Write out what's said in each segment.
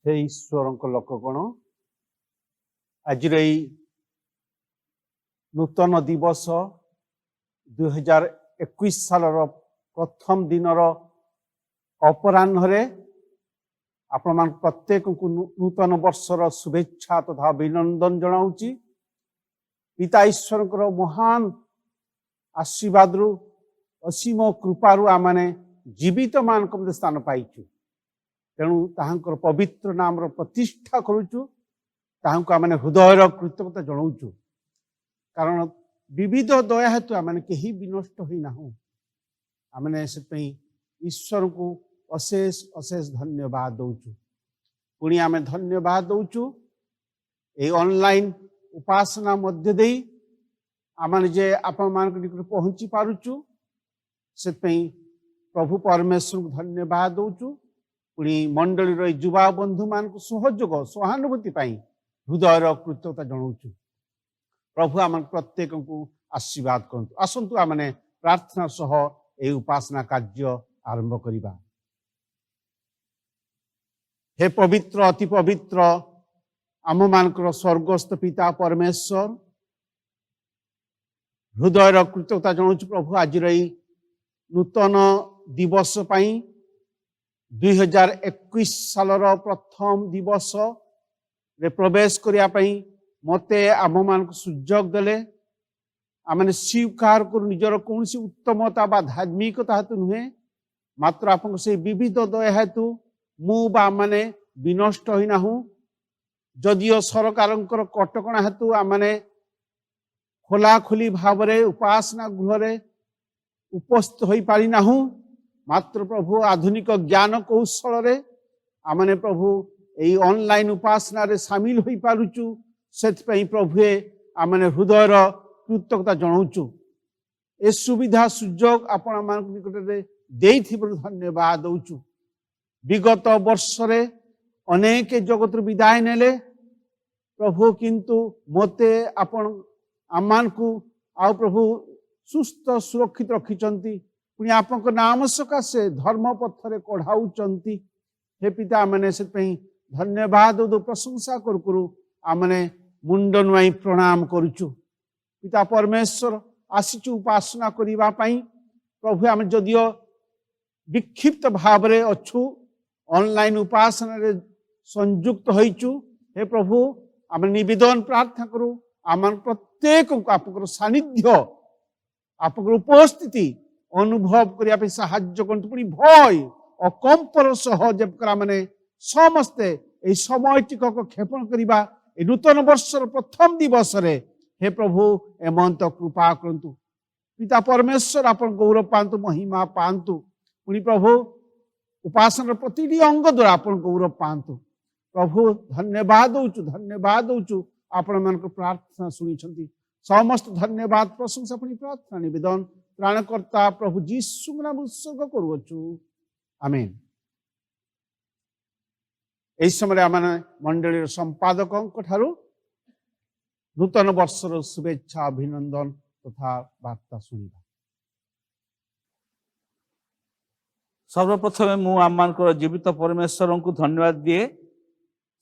हे ईश्वर लोकगण आज नूतन दिवस 2021 साल प्रथम दिन अपराह्न आपण प्रत्येक को नूतन वर्षर शुभेच्छा तथा अभिनंदन जनाऊँगी। पिता ईश्वर महान आशीर्वाद असीम कृपारू आमने जीवित मान स्थान पाइचु। तेणु ताहांकर पवित्र नाम प्रतिष्ठा करुचु, ताहांको आमने हृदयर कृतज्ञता जनाऊचु। कारण विविध दया हेतु आमने केही विनष्ट होई नाहु। आमने से ईश्वर को अशेष अशेष धन्यवाद दौचु। पुणी आमे धन्यवाद दौचु ए ऑनलाइन उपासना मध्य देई आमने जे आपण मान निकट पहुंची पारुचु से प्रभु परमेश्वर को धन्यवाद दौचु। पुणी मंडली युवा बंधु मान को सहयोग सहानुभूति हृदय कृतज्ञता जनाऊचु। प्रभु आम प्रत्येक को आशीर्वाद करंतु। आसंतु आमने प्रार्थना सह ए उपासना कार्य आरंभ करिबा। हे पवित्र अति पवित्र आम मानकर स्वर्गस्थ पिता परमेश्वर, हृदय कृतज्ञता जनाऊचु। प्रभु आज नूतन दिवस 2021 सालर प्रथम दिवस रे प्रवेश करने मते आम मान सुजोग देले। आमने स्वीकार कर निजर कौन उत्तमता बा धार्मिकता हेतु नुहे, मात्र आप से विविध दया हेतु मुझे माने विनष्ट होना। जदिओ सरकार कटकणा हेतु आमने खोलाखोली भाव उपासना गृह उपस्थित हो पारिना। मात्र प्रभु आधुनिक ज्ञान कौशल आमने प्रभु यही ऑनलाइन उपासना रे सामिल हो पारुचु। से प्रभु आमने हृदय कृतज्ञता जनाऊचु। ए सुविधा सुजोग आपण मान निकट देइथिबरु धन्यवाद दौचु। विगत वर्ष रे अनेक जगत विदाय नेले प्रभु, किंतु मते आपण आमान को आ प्रभु सुस्थ सुरक्षित रखिचंती। पुणी आपन नाम सकाशे धर्म पथरे कढ़ाऊचंती। हे पिता मैंने से धन्यवाद दो प्रशंसा करू आमने मुंड नुआई प्रणाम करुचु। पिता परमेश्वर आसीचु उपासना करिबा पई। प्रभु आम जदिओ विक्षिप्त भाव रे अछु, ऑनलाइन उपासना रे संयुक्त होइचु। हे प्रभु आम निवेदन प्रार्थना करू आम प्रत्येक को आपकर सानिध्य आपकर उपस्थिति अनुभव करने साहाय्य करतु। पुणी भय अकंपर सह जबकरा माने समस्ते ए समय टिकक क्षेपण करवा नूतन वर्षर प्रथम दिवस रे हे प्रभु एमंत कृपा करतु। पिता परमेश्वर आपन गौरव पांतु, महिमा पांतु। पुणी प्रभु उपासना प्रतिटी अंग द्वारा आपन गौरव पांतु। प्रभु धन्यवाद दौचु, धन्यवाद दौचु। आपण मान प्रार्थना शुणी समस्त धन्यवाद प्रशंसा पुणी प्रार्थना निवेदन प्राणकर्ता प्रभु जीशु नाम उत्सर्ग करुचु। आमेन। एही समय आम मंडली संपादकों ठारू नूतन वर्षर शुभेच्छा अभिनंदन तथा वार्ता शुणा। सर्वप्रथमे मु आम जीवित परमेश्वर को धन्यवाद दिए।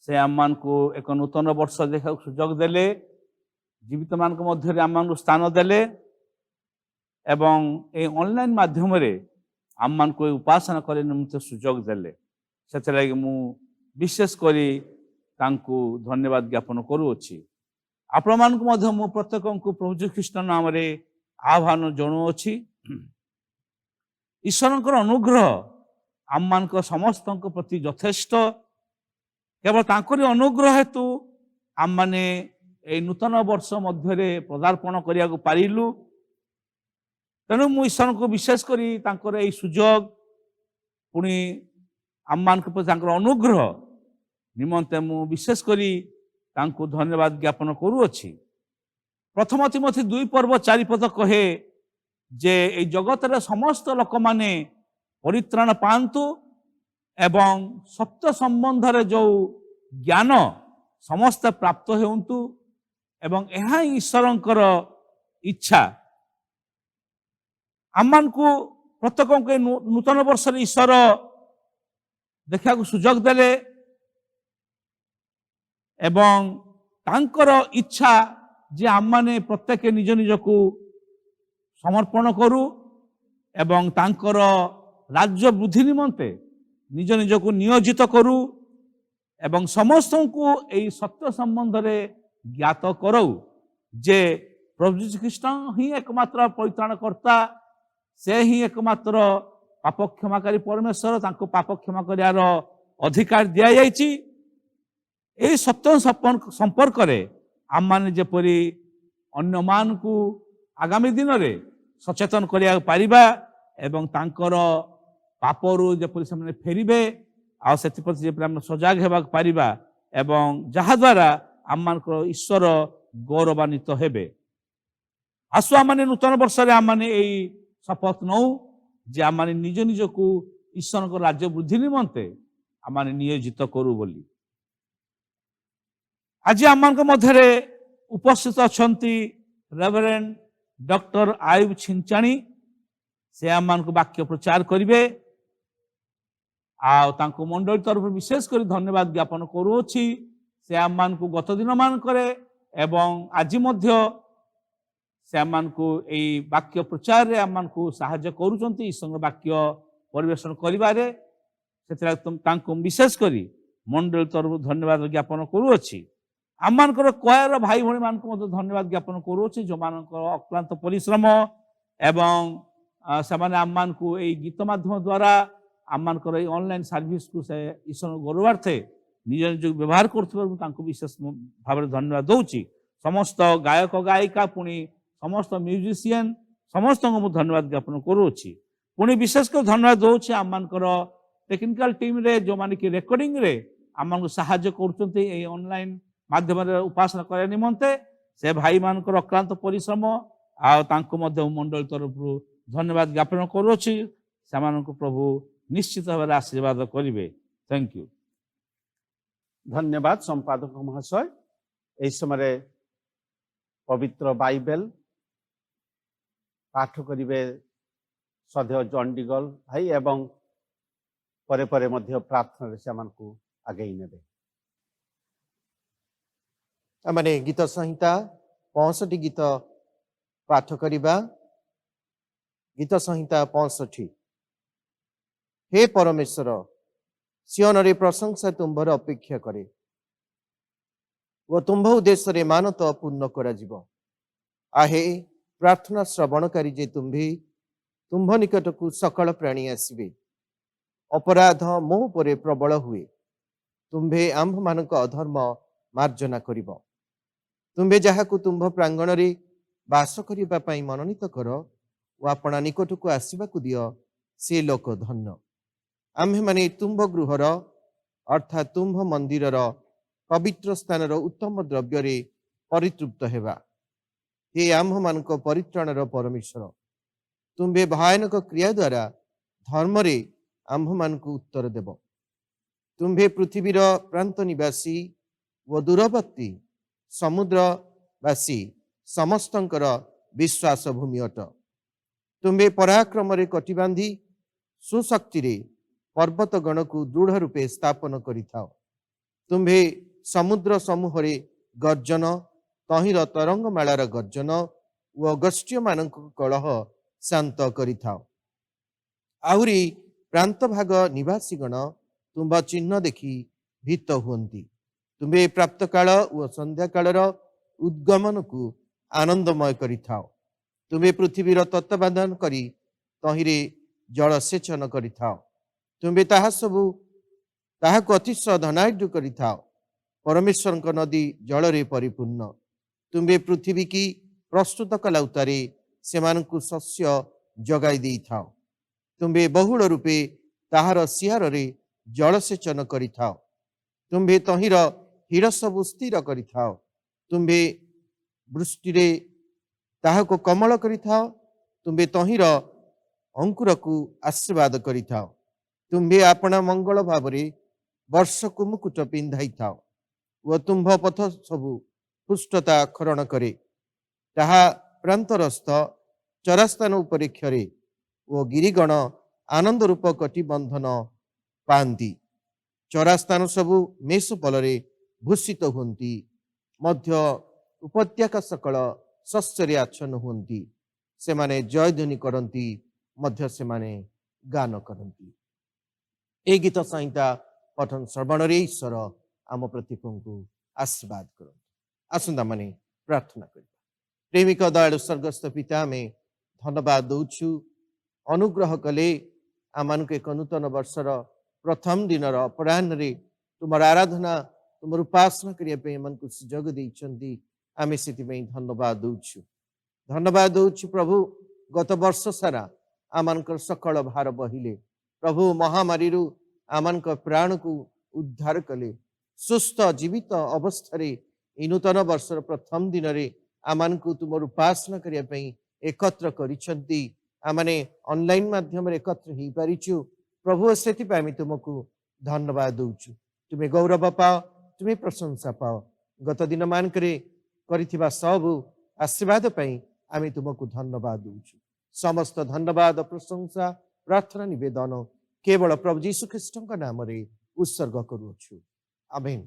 से आम को एक नूतन वर्ष देखा सुजोग देले, जीवित मान मध्य आम स्थान देले एवं ए ऑनलाइन माध्यम रे आम को उपासना करे निमित्त सुजोग देले। से लगी मु विशेष करी तांको धन्यवाद ज्ञापन करूछि। आपण मान को मध्य मु प्रत्येक को प्रभु जी ख्रीष्ट नाम रे आह्वान जणाउछि। ईश्वर अनुग्रह आम मान समस्त प्रति यथेष्ट। केवल तांकरी अनुग्रह हेतु आम माने ए नूतन वर्ष मध्य पदार्पण करिया को पारिलु। तेणु मु ईश्वर को विशेष करी तांकर ए सुजोग पुणी आम मान अनुग्रह निमंते मु विशेष करी तांको धन्यवाद ज्ञापन करूछि। प्रथम तिमोथी 2:4 कहे जे ए जगत रे समस्त लोक माने परित्राण पांतु एवं सत्य संबंध रे जो ज्ञान समस्त प्राप्त हेउंतु एवं एहा ईश्वरंकर इच्छा। आम को प्रत्येक नूतन वर्ष ईश्वर देखा सुजोग देले एवं तांकर इच्छा जे आम माने प्रत्येक निज निजकू समर्पण करू एवं तांकर राज्य वृद्धि निमंते निज निजकू नियोजित करू एवं समस्त को यही सत्य संबंध रे ज्ञात करऊ जे प्रभु यीशु ख्रीष्ट ही एकमात्र परित्राण कर्ता से ही एकमात्र पाप क्षमाकारी परमेश्वर तांको पाप क्षमा करियार अधिकार दिया जायछि। एही सत्य संपर्क रे आम माने जेपरि अन्य मान को आगामी दिन रे सचेतन करिया पारिबा एवं तांकर पापरू जेपरि से फेरिबे आ सेति प्रति जेपरि हम सजाग हेबाक पारिबा एवं जहा द्वारा आम मानकर ईश्वर गौरवान्वित हेबे। आसु आम माने नूतन वर्ष रे आम माने एही शपथ नौ जे आम माने निज निज को ईश्वर को राज्य वृद्धि निमंते आम माने नियोजित करू बोली। आज आम मान मध्य उपस्थित अछंती रेवरेंड डॉक्टर आयुब छिंचाणी से आम मान वाक्य प्रचार करिवे आउ मंडल तरफ विशेष कर धन्यवाद ज्ञापन करुछि। से आम मान गत दिन मान करे एवं आज मध्य से आम मान यही वाक्य प्रचार रे आम मान साहाय्य करुचंती ईश्वर वाक्य परिवेशन करिबारे से विशेष करी मंडल तरफ धन्यवाद ज्ञापन करुछि। आम मानकर कयर भाई भणी मान धन्यवाद ज्ञापन करुछि जो मान अक्लांत परिश्रम एवं से आम मान यही गीत माध्यम द्वारा आम मानकर ऑनलाइन सर्विस को से ईश्वर गौरवार्थे निज निज व्यवहार कर विशेष भाव में धन्यवाद दूची। समस्त गायक गायिका पुणी समस्त म्यूजिशियन समस्त को धन्यवाद ज्ञापन करुछि। पुणी विशेष कर धन्यवाद दूची आम मानकर टेक्निकल टीम रे जो माने कि रेकर्डिंग रे आम मान साहाय्य कर ऑनलाइन माध्यम उपासना करने निमंते से भाई मानकर अक्लांत परिश्रम आउ मंडल तरफ धन्यवाद ज्ञापन करुछि। से प्रभु निश्चित भाव आशीर्वाद करेंगे। Thank you. धन्यवाद संपादक महाशय। यह समय पवित्र बाइबल पाठ करिवे सदैव जॉन डिगल भाई एवं परे परे मध्य प्रार्थना से को आगे नेबे। आमने गीत संहिता 65 गीत पाठ करिबा। गीत संहिता 65। हे परमेश्वर सियोन रे प्रशंसा तुम्भर अपेक्षा करे वो तुम्भ उद्देश्य रे मानत पूर्ण करा जीव। आहे प्रार्थना श्रवणकारी जे तुम्भ निकट को सकल प्राणी आसबे। अपराध मोह परे प्रबल हुए तुम्भे आम्भ मानक अधर्म मार्जना करिब। तुम्भे जहाकू तुम्भ प्रांगण रे वास करिबा पई मनोनीत कर ओ आपना निकट को आसीबा को दियो से लोक धन्य। आम्भे माने तुम्भ गृहर अर्थात तुम्भ मंदिरर पवित्र स्थानर उत्तम द्रव्य रे परितृप्त हेबा। हे आम्भ मानक परित्राणर परमेश्वर तुम्भे भयानक क्रिया द्वारा धर्म रे आम्भ मानक उत्तर देव। तुम्भे पृथ्वीर प्रांत निवासी व दूरवर्ती समुद्रवासी समस्तंकर विश्वास भूमि अट। तुम्भे पराक्रम रे कटी बांधी सुशक्ति रे पर्वत गण को दृढ़ रूपे स्थापन करिथाओ। तुम्भे समुद्र समूह रे गर्जन तहिर तरंग मालार गर्जन व गोष्ठी मानक कलह शांत करिथाओ। आहुरी प्रांत भाग निवासी गण तुम्भ चिन्ह देखि भीत हुंती। तुम्भे प्राप्त काल व संध्या कालर उद्गमन को आनंदमय करिथाओ। तुम्भे पृथ्वीर तत्वावधान करी तहिरे जलसेचन करिथाओ। तुम्भे ताहा सबु ताहाको अतिशय धनाढ्य करिथाओ। परमेश्वर नदी जल रे परिपूर्ण। तुम्भे पृथ्वी की प्रस्तुत कला उतारे सेमानकु शस्य जगाई देइथाओ। तुम्भे बहुल रूपे ताहार सियार रे जलसेचन करिथाओ। तुम्भे तहिर हिड़ सबु स्थिर करिथाओ। तुम्भे वृष्टि रे ताहाको कमल करिथाओ। तुम्भे तहिर अंकुर को आशीर्वाद करिथाओ। तुम्भे आपना मंगल भावरे वर्ष को मुकुट पिंधाई थाओ व तुम्भ पथ सबु पुष्टता खरण करे। ताहा प्रांतरस्थ चरास्थान उपरेक्षरे ओ गिरिगण आनंद रूप कटिबंधन पांती। चरास्थान सबु मेष पलरे ଭୂଷିତ ହୁଅନ୍ତି, ମଧ୍ୟ ଉପତ୍ୟକା ସକଳ ଶସ୍ୟରେ ଆଚ୍ଛନ୍ନ ହୁଅନ୍ତି। ସେମାନେ ଜୟଧ୍ୱନି କରନ୍ତି, ମଧ୍ୟ ସେମାନେ ଗାନ କରନ୍ତି। এই ଗୀତ ସଂହିତା ପଠନ ଶ୍ରବଣରେ ଈଶ୍ୱର ଆମ ପ୍ରତ୍ୟେକଙ୍କୁ ଆଶୀର୍ବାଦ କରନ୍ତୁ। ଆସନ୍ତା ମାନେ ପ୍ରାର୍ଥନା କରିବା। ପ୍ରେମିକ ଦୟାଳୁ ସ୍ୱର୍ଗସ୍ଥ ପିତା, ଆମେ ଧନ୍ୟବାଦ ଦଉଛୁ, ଅନୁଗ୍ରହ କଲେ ଆମମାନଙ୍କୁ ଏକ ନୂତନ ବର୍ଷର ପ୍ରଥମ ଦିନର ଅପରାହ୍ନରେ ତୁମର ଆରାଧନା, ତୁମର ଉପାସନା କରିବା ପାଇଁ ଏମାନଙ୍କୁ ସୁଯୋଗ ଦେଇଛନ୍ତି। ଆମେ ସେଥିପାଇଁ ଧନ୍ୟବାଦ ଦଉଛୁ। ଧନ୍ୟବାଦ ଦଉଛୁ ପ୍ରଭୁ, ଗତ ବର୍ଷ ସାରା ଆମମାନଙ୍କର ସକଳ ଭାର ବହିଲେ, ପ୍ରଭୁ ମହାମାରୀରୁ ଆମମାନଙ୍କ ପ୍ରାଣକୁ ଉଦ୍ଧାର କଲେ। ସୁସ୍ଥ ଜୀବିତ ଅବସ୍ଥାରେ ଏହି ନୂତନ ବର୍ଷର ପ୍ରଥମ ଦିନରେ ଆମମାନଙ୍କୁ ତୁମର ଉପାସନା କରିବା ପାଇଁ ଏକତ୍ର କରିଛନ୍ତି। ଆମେ ଅନଲାଇନ୍ ମାଧ୍ୟମରେ ଏକତ୍ର ହେଇପାରିଛୁ ପ୍ରଭୁ, ସେଥିପାଇଁ ଆମେ ତୁମକୁ ଧନ୍ୟବାଦ ଦଉଛୁ। ତୁମେ ଗୌରବ ପାଅ, ତୁମେ ପ୍ରଶଂସା ପାଅ। ଗତ ଦିନ ମାନଙ୍କରେ କରିଥିବା ସବୁ ଆଶୀର୍ବାଦ ପାଇଁ ଆମେ ତୁମକୁ ଧନ୍ୟବାଦ ଦଉଛୁ। ସମସ୍ତ ଧନ୍ୟବାଦ, ପ୍ରଶଂସା, ପ୍ରାର୍ଥନା, ନିବେଦନ କେବଳ ପ୍ରଭୁ ଯୀଶୁ ଖ୍ରୀଷ୍ଟଙ୍କ ନାମରେ ଉତ୍ସର୍ଗ କରୁଅଛୁ। ଆମେନ୍।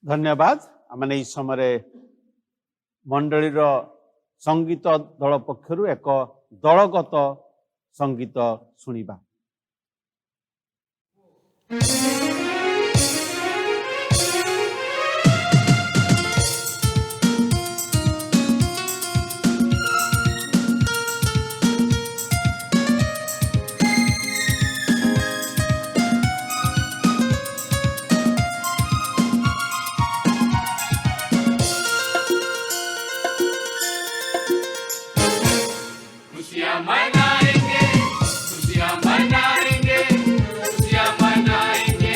ଧନ୍ୟବାଦ। ଆମେ ଏହି ସମୟରେ ମଣ୍ଡଳୀର ସଙ୍ଗୀତ ଦଳ ପକ୍ଷରୁ ଏକ ଦଳଗତ ସଙ୍ଗୀତ ଶୁଣିବା। खुशियाँ मनाएंगे, खुशियाँ मनाएंगे, खुशियाँ मनाएंगे।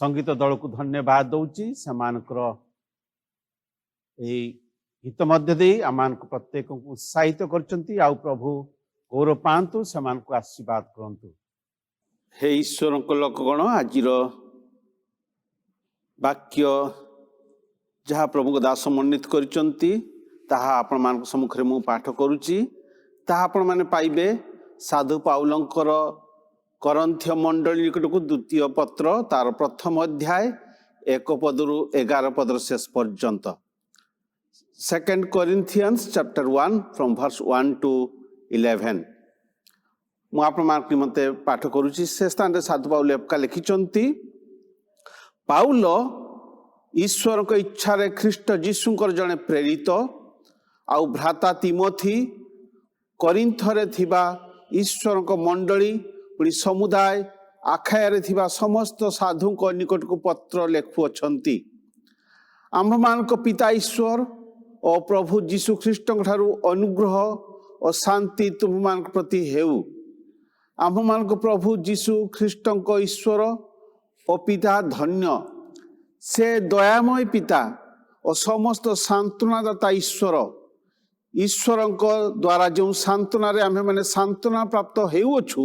संगीत दल को धन्यवाद दौची गीत मध्य दे आम प्रत्येक को उत्साहित करछंती आउ प्रभु गौरव पांतु से आशीर्वाद करंतु। हे ईश्वर को लोकगण आज वाक्य जहाँ प्रभु दास मनोनीत करछंती ताहा आपण मान सम्मुख मु पाठ करुची ताहा आपण माने पाइबे साधु पाउलंकर करंथ्य मंडली निकट को द्वितीय पत्र तार प्रथम अध्याय 1 पदरु 11 पदर शेष पर्यंत। 2 Corinthians chapter 1 from verse 1 to 11 मु आपण मान निमंते पाठ करुची। से स्थान रे साधु पाउल एका लिखिचंती पाउल ईश्वर को इच्छा रे ख्रीष्ट जीशुंकर जने प्रेरित आउ भ्राता तिमोथी कोरिन्थ रे थिबा ईश्वर को मंडली पुणी समुदाय आखाया थिबा समस्त साधु को निकट को पत्र लेखुअछंती। आम्भ मान को पिता ईश्वर और प्रभु जीशु ख्रीष्ट ठारू अनुग्रह और शांति तुम मान प्रति हेउ। आम्भ मान को प्रभु जीशु ख्रीष्ट को ईश्वर और पिता धन्य से दयामय पिता और समस्त सांत्वनादाता ईश्वर ईश्वर द्वारा जो सांत्वना आम मैंने सांत्वना प्राप्त होउछु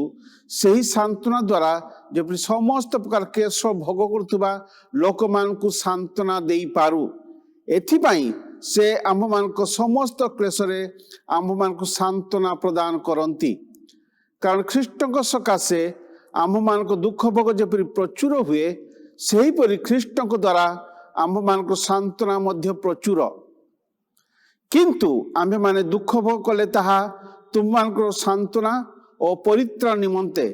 से ही सांत्वना द्वारा जब समस्त प्रकार केश भोग करुवा लोक मान को सांत्वना दे पारू। एथिपाई से आम मान को समस्त क्लेश आम मान को सांत्वना प्रदान करती। कारण ख्रीष्ट सकाशे आम मान को दुख भोग जपरी प्रचुर हुए से परी ख्रीष्ट द्वारा आम मान को सांत्वना मध्य प्रचुर। किंतु आम्भे माने दुख भोग कले ताहा तुम मान को सांत्वना और परित्राण निमंते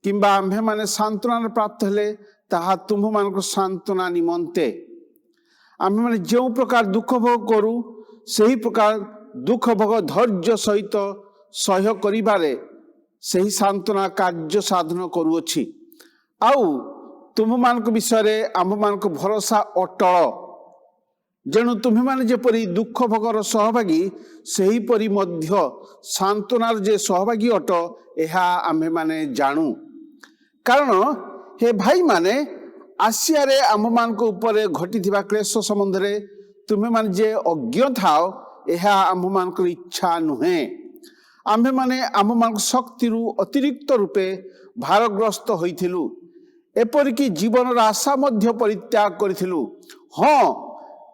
किंबा आम्भे माने सांत्वना प्राप्त हेले ताहा तुम मान को सांत्वना निमंते। आम्भे माने जो प्रकार दुख भोग करू सही प्रकार दुख भोग धैर्य सहित सह्य करिबारे सही सांत्वना कार्य साधन करूअछि। आउ तुम मान को विषय आम मान को भरोसा अटल जेणु तुम्हें माने जेपरी दुख भोगर सहभागी सही परी मध्य सांत्वनार जे सहभागी अट यह आम्हे माने जानू। कारण हे भाई माने आसिया रे आम मान को ऊपर घटी थिबा क्लेश संबंध रे तुम्हें माने जे अज्ञ थाओ यह आम मान को इच्छा नुहे। आम्हे माने आम मान शक्ति अतिरिक्त रूपे भारग्रस्त होइथिलु एपरिकी जीवन आशा मध्य परित्याग करिथिलु। हाँ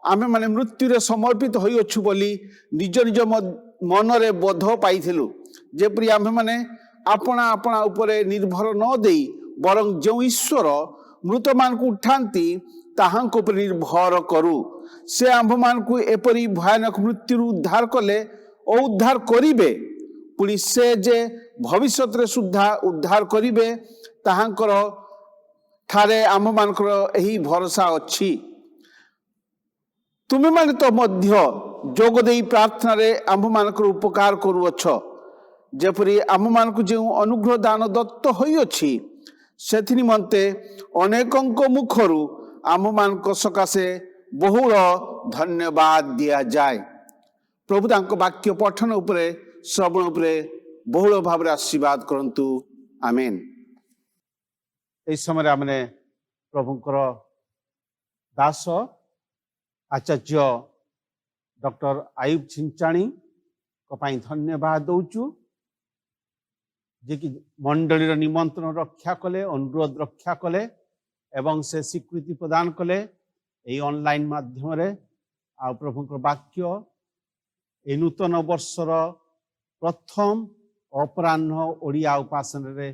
आमे माने मृत्यु रे समर्पित होई अछु बोली निज निज मन रे बोध पाइथिलु। जेपरि आमे माने अपना अपना ऊपर निर्भर न देई बरं जो ईश्वर मृत मान को उठांती ताहांक ऊपर निर्भर करू। से आम्भ मान को एपरी भयानक मृत्यु उद्धार कले और उद्धार करिबे पुणी से जे भविष्यत रे सुद्धा उद्धार करिबे ताहांकर ठारे आम्भ मानकर एही भरोसा अछि। तुम्हें माने तो मध्य जोग देई प्रार्थना रे आम्भ मानकर उपकार करूअछ। जेपरि आम्भ मान को जो अनुग्रह दान दत्त होई अछि सेथि निमंते अनेकंक मुखरु आम्भ मान को सकाशे बहुल धन्यवाद दिया जाए। प्रभु तांको वाक्य पठन उपरे श्रवण उपरे बहुल भाव आशीर्वाद करंतु। आमेन। ए समय आमने प्रभुंकर दास आचार्य डॉक्टर आयुब छिंचाणी को पाई धन्यवाद दौचु जे कि मंडलीर निमंत्रण रक्षा कले अनुरोध रक्षा कले एवं से स्वीकृति प्रदान कले यही ऑनलाइन माध्यम रे आ प्रभुंकर वाक्य ए नूतन वर्षर प्रथम अपराह्न ओडिया उपासन रे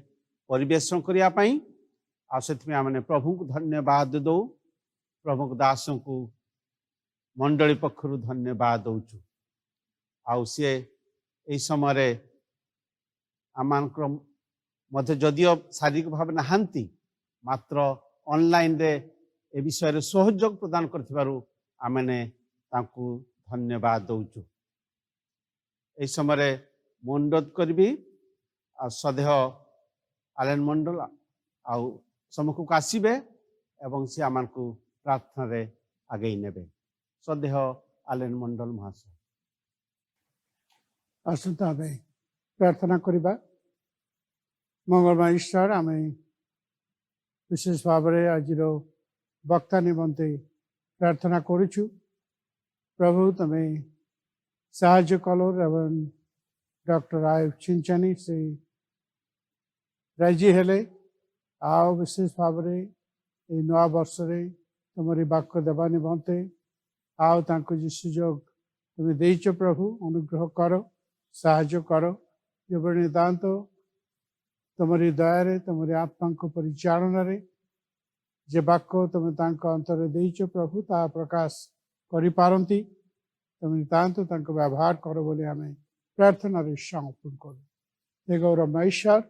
परिवेशन करिया पाई आ सेथि में आमने प्रभु को धन्यवाद दो। प्रभु दास को मंडली पक्षर धन्यवाद दौचु। आउ सी यही समय आम मध्य जदियो शारीरिक भाव नहांती मात्र ऑनलाइन रे ए विषय रे सहयोग प्रदान करथिबारु आमने तांकु धन्यवाद दौचु। यही समय अनुरोध करी सदेह आलेन मंडल आउ सम्मुख को आसबे एवं से आम को प्रार्थना रे आगे नेबे। सदेह आलेन मंडल महाशय आसंता भाई प्रार्थना करिबा। मंगलमय ईश्वर आम विशेष भाव में आज ବକ୍ତା ନିମନ୍ତେ ପ୍ରାର୍ଥନା କରୁଛୁ। ପ୍ରଭୁ ତମେ ସାହାଯ୍ୟ କଲ। ରେଭରେଣ୍ଡ ଡକ୍ଟର ଆୟୁବ ଛିଞ୍ଚନି ସେ ରାଜି ହେଲେ। ଆଉ ବିଶେଷ ଭାବରେ এই ନୂଆ ବର୍ଷରେ ତୁମରି ବାକ୍ୟ ଦେବା ନିମନ୍ତେ ଆଉ ତାଙ୍କୁ ଯେ ସୁଯୋଗ ତୁମେ ଦେଇଛ ପ୍ରଭୁ, ଅନୁଗ୍ରହ କର, ସାହାଯ୍ୟ କର। ଯେଭଳି ନିତାନ୍ତ ତୁମରି ଦୟାରେ, ତୁମରି ଆତ୍ମାଙ୍କ ପରିଚାଳନାରେ ଯେ ବାକ୍ୟ ତୁମେ ତାଙ୍କ ଅନ୍ତରରେ ଦେଇଛ ପ୍ରଭୁ, ତାହା ପ୍ରକାଶ କରିପାରନ୍ତି। ତୁମେ ନିତାନ୍ତ ତାଙ୍କ ବ୍ୟବହାର କର ବୋଲି ଆମେ ପ୍ରାର୍ଥନାରେ ସମର୍ପଣ କରୁ। ହେ ଗୌରବମୟ ଈଶ୍ୱର,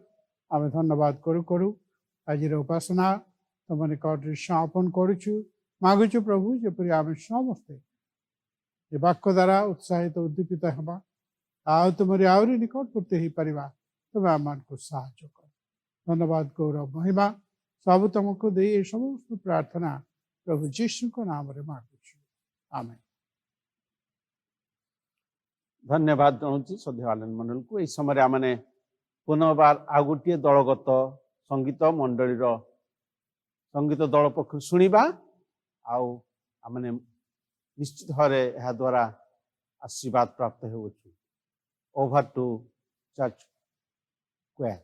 ଆମେ ଧନ୍ୟବାଦ କରୁ କରୁ ଆଜିର ଉପାସନା ତୁମ ନିକଟରେ ସମର୍ପଣ କରୁଛୁ। ମାଗୁଛୁ ପ୍ରଭୁ, ଯେପରି ଆମେ ସମସ୍ତେ ଏ ବାକ୍ୟ ଦ୍ୱାରା ଉତ୍ସାହିତ ଉଦ୍ଦୀପିତ ହେବା ଆଉ ତୁମରି ଆହୁରି ନିକଟବର୍ତ୍ତୀ ହେଇପାରିବା। ତୁମେ ଆମମାନଙ୍କୁ ସାହାଯ୍ୟ କର। ଧନ୍ୟବାଦ, ଗୌରବ, ମହିମା ସବୁ ତୁମକୁ ଦେଇ ଏ ସମସ୍ତ ପ୍ରାର୍ଥନା ପ୍ରଭୁ ଯୀଶୁଙ୍କ ନାମରେ ମାଗୁଛୁ। ଆମେନ୍। ଧନ୍ୟବାଦ ଜଣାଉଛି ଶ୍ରଦ୍ଧେୟ ଆନନ୍ଦ ମଣ୍ଡଳକୁ। ଏହି ସମୟରେ ଆମେ ପୁନର୍ବାର ଆଉ ଗୋଟିଏ ଦଳଗତ ସଙ୍ଗୀତ ମଣ୍ଡଳୀର ସଙ୍ଗୀତ ଦଳ ପକ୍ଷରୁ ଶୁଣିବା। ଆଉ ଆମେ ନିଶ୍ଚିତ ଭାବରେ ଏହା ଦ୍ୱାରା ଆଶୀର୍ବାଦ ପ୍ରାପ୍ତ ହେଉଛୁ। Over to church square.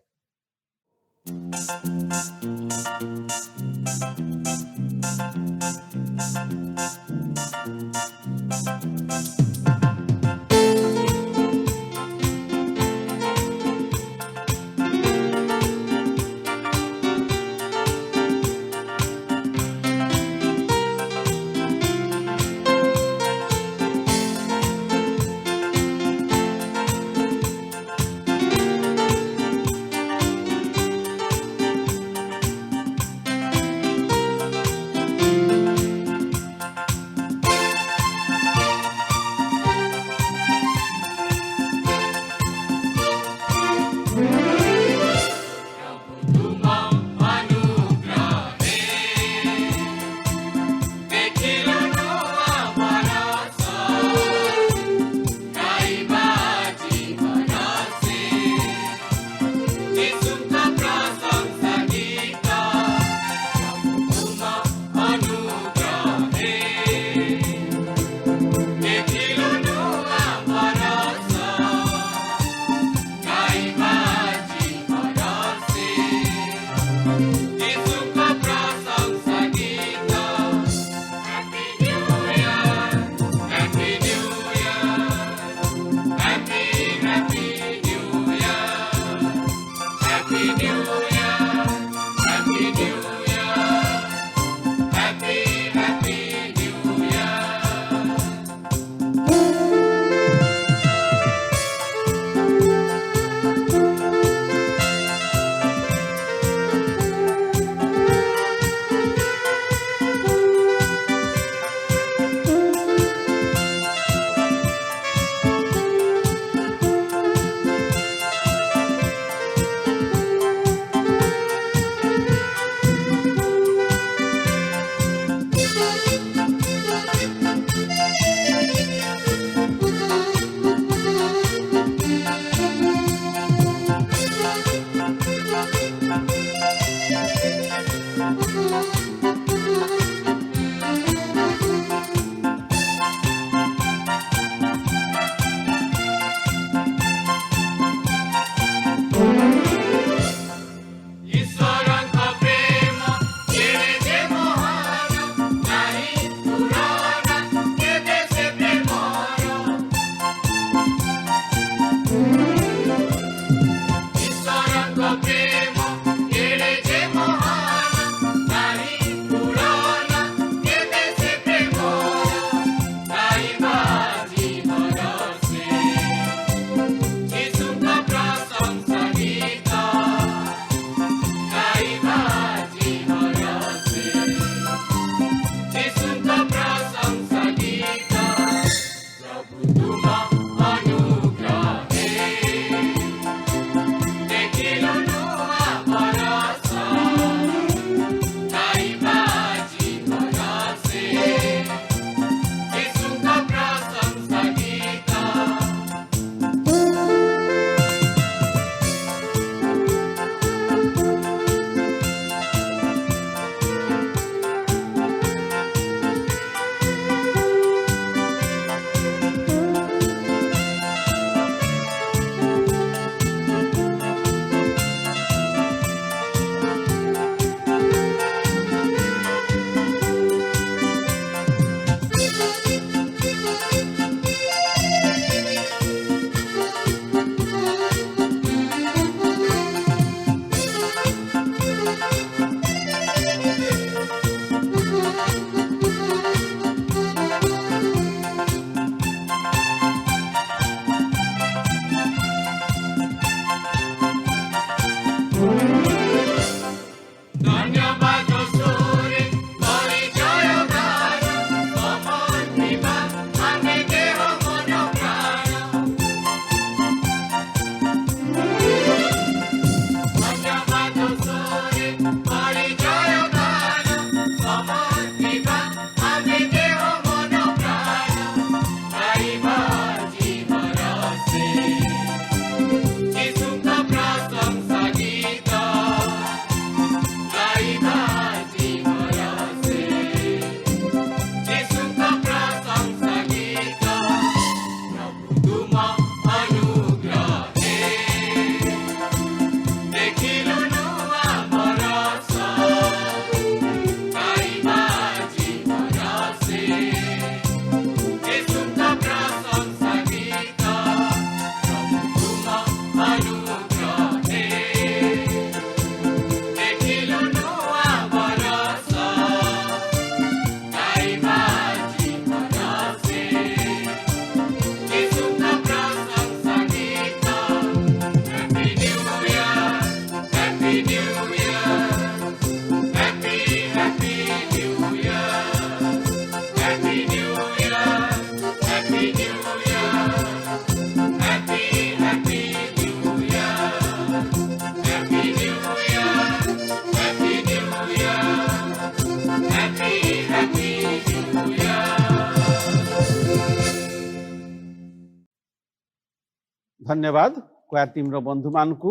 धन्यवाद क्वायर टीम रो बंधु मान को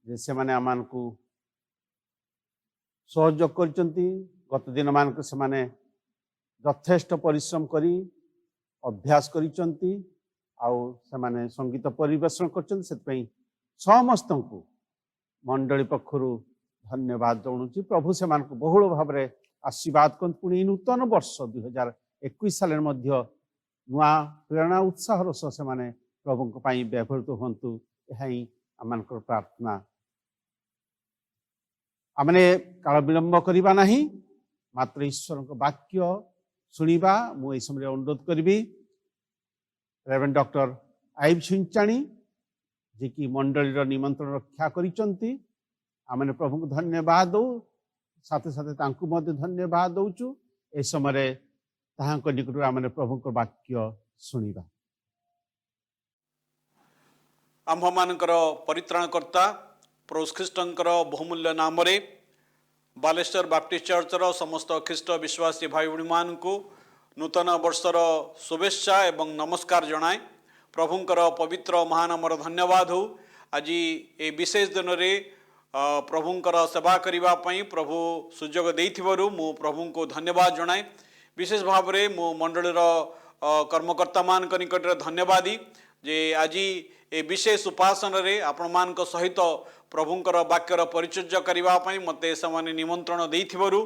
जे से माने आमान को सहयोग करचंती गत दिन मान को से माने यथेष्ट परिश्रम करी अभ्यास करिचंती आउ से माने संगीत परिवेषण करचंती से पई समस्त को मंडली पक्षरु धन्यवाद जणाउची प्रभु से मान को बहुल भाव रे आशीर्वाद कर पुणी नूतन वर्ष 2021 साल मध्य नुआ प्रेरणा उत्साह रस से माने प्रभु व्यवहृत हूँ यही आम प्रार्थना आमने काल विलंब करवा नहीं मात्र ईश्वर वाक्य शुणा मुझे समय अनुरोध करी रेवेरेंड डॉक्टर आईब सुंचाणी जे कि मंडली निमंत्रण रक्षा करिसंती आमने प्रभु को धन्यवाद दो साथे साथे तांकु मध्य धन्यवाद दौचु ए समय ताहांक निकट आमने प्रभु को वाक्य शुणा आम्भमानकर परित्राणकर्ता प्रभु ख्रीष्टंकर बहुमूल्य नाम रे बालेश्वर बाप्टिस्ट चर्चर समस्त ख्रीष्ट विश्वासी भाई भणी मान को नूतन वर्षर शुभेच्छा एवं नमस्कार जनाए प्रभुंकर पवित्र महानामर धन्यवाद हो आज ये विशेष दिन रे प्रभुंकर सेवा करिबा पई प्रभु सुजोग देइथिबारु मु प्रभु को धन्यवाद जनाए विशेष भाव रे मु मंडलीर कर्मकर्ता मान निकट धन्यवादी जे आज ए विशेष उपासन रे आपण मान सहित प्रभुंकर वाक्यर परिचर्या करिबा पई मते समान निमंत्रण देइथिबारु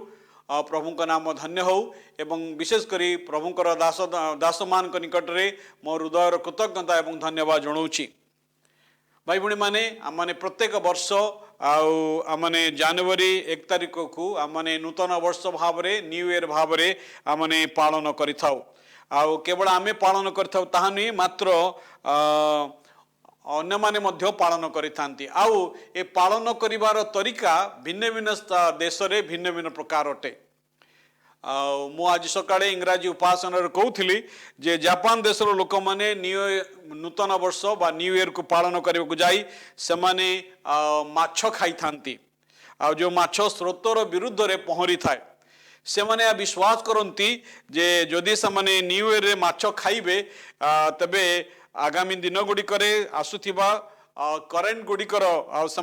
प्रभुंक नाम धन्य हो एवं विशेष करी प्रभुंकर दास मान निकट रे मो हृदयर कृतज्ञता एवं धन्यवाद जनाऊछि भाई भणी माने आमने प्रत्येक वर्ष आमने जनवरी 1 तारिख को आमने नूतन वर्ष भाव रे न्यू ईयर भाव रे आमने पालन करिथाउ आउ केवल आमे पालन करिथाउ ताहा नहीं मात्र अन्य माने मध्य पालन करिथांती आउ ए पालन करिवार तरीका भिन्न भिन्न देश रे भिन्न भिन्न प्रकार अटे मु आज सकाळे इंग्राजी उपासना रे कहउथिली जे जापान देशर लोक माने नूतन वर्ष बा न्यू ईयर को पालन करबा को जाई से माने माछ खाई थांती आ जो माछ स्रोतर विरुद्ध रे पहरी थाए से माने विश्वास करती जे जदि से माने न्यू ईयर रे माछ खाइबे तबे आगामी दिन गुड़िक आसुथिबा करेन्ट गुड़िकर से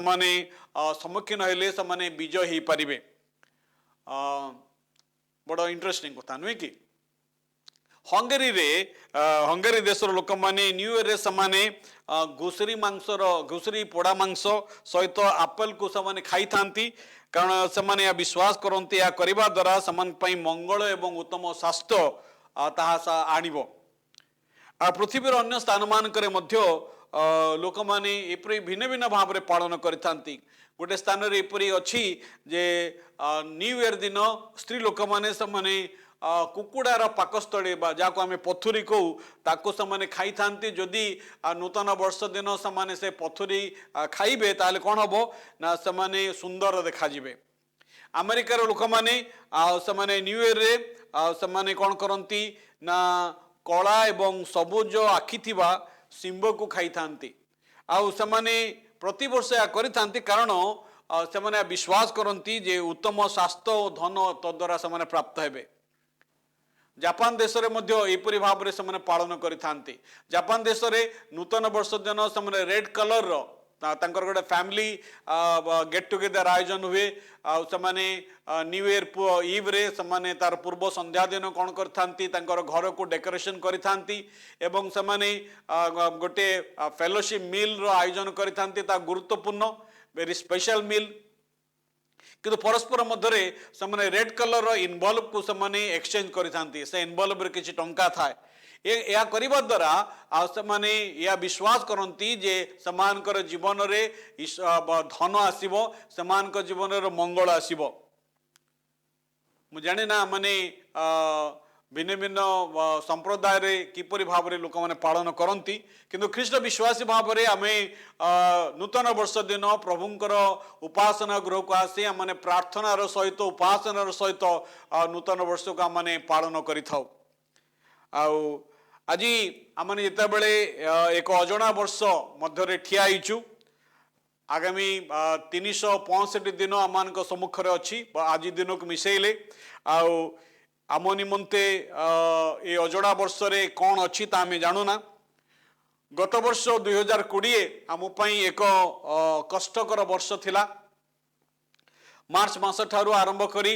सम्मुखीन हेले से विजय हो पारे बड़ इंटरेस्टिंग कथा नुहे कि हंगेरी देशर लोक माने न्यू ईयर रे समाने घुसरी मांसर घुसरी पोड़ा मांस सहित आपेल को से खाई थांती कारण से विश्वास करते या करने द्वारा से मंगल एवं उत्तम स्वास्थ्य ताहा आणिबो पृथ्वीर अन्य स्थान मानकरे मध्य लोक माने एपरि भिन्न भिन्न भाव में पालन करिथांती गोटे स्थान रे एपरि अछि जे न्यू ईयर दिन स्त्री लोक माने समाने कुकुड़ार पाकस्थली जहाँ आम पथुरी कहू ताको से खाई थांती जदि नूतन वर्ष दिन से पथुरी खाइबे ताले कौन हम ना से सुंदर देखाजिबे अमेरिकार लोक माने न्यू ईयर रे से कौन करती ना कला एवं सबुज आखि थिबा सिंह को खाई थांती आउ से प्रति वर्ष या करिथांती कारण से विश्वास करती जे उत्तम स्वास्थ्य और धन तद्वारा से प्राप्त हेबे जापान देश रे मध्य एपरि भाव रे से पालन करिथांती जापान देश रे नूतन वर्ष दिन से रेड कलर रो तांकर गोटे फैमिली गेट टुगेदर आयोजन हुए आने न्यू ईयर इव रे समाने तार पूर्व संध्या दिन कौन करथांती तांकर घर को डेकोरेशन करिथांती एवं समाने गोटे फेलोशिप मील रो आयोजन करिथांती ता गुरुत्वपूर्ण वेरी स्पेशल मील किंतु परस्पर मध्य से रेड कलर रो इनवॉल्व को से एक्सचेंज करिथांती से इनवॉल्व रे किछि टंका थाए या करिबा द्वारा से या विश्वास करती जे समानकर जीवन रे धन आसीबो समानकर जीवन रे मंगल आसीबो मु जाने ना माने भिन्न भिन्न संप्रदाय रे किपरि भाव रे लोक माने पालन करती किंतु ख्रीष्ट विश्वासी भाव रे आमे नूतन वर्ष दिन प्रभुंकर उपासना गृह को आसी आमे प्रार्थनार सहित उपासनार सहित नूतन वर्ष को आमे पालन करिथाउ आउ आज आमने जिते बड़े एक अजଣା वर्ष मध्य ठिया होइछु आगामी 365 दिन आम सम्मुखें अच्छी आज दिन को मिसेले आम निमंते ये अजଣା वर्ष रे कौन अच्छी ता आम जानुना गत वर्ष 2020 आम एक कष्टकर वर्ष थिला। मार्च मास ठारू आरंभ करी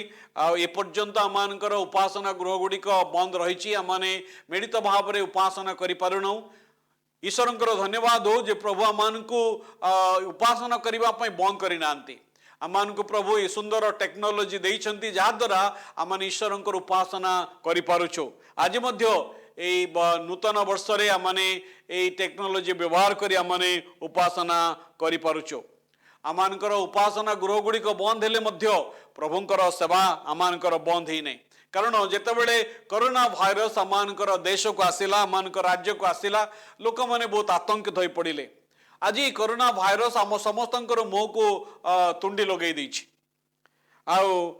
एपर्यंत आमानकर उपासना गृह गुड़िक बंद रही आमाने मिलित भाव में उपासना करि पारुनु। ईश्वरंकर धन्यवाद हो जे प्रभु आमानकु उपासना करबा पई बंद करि नांती। आमानकु प्रभु ए सुंदर टेक्नोलोजी देइछंती जा द्वारा आमान ईश्वरंकर उपासना करि पारुछु। आज मध्य ए नूतन वर्ष रे आमाने ए टेक्नोलोजी व्यवहार करी आमाने उपासना करि पारुछु। आमानकर उपासना गृह गुड़िक बंद हेले मध्य प्रभुंकर सेवा आमानकर बंद ही नहीं। कारण जेतेबेले कोरोना भाइरस आमानकर देश को आसिला, आमानकर राज्य को आसिला, लोक माने बहुत आतंकित होई पड़िले। आज कोरोना भाइरस आम समस्तंकर मुह को तुंडी लगे देछि। आउ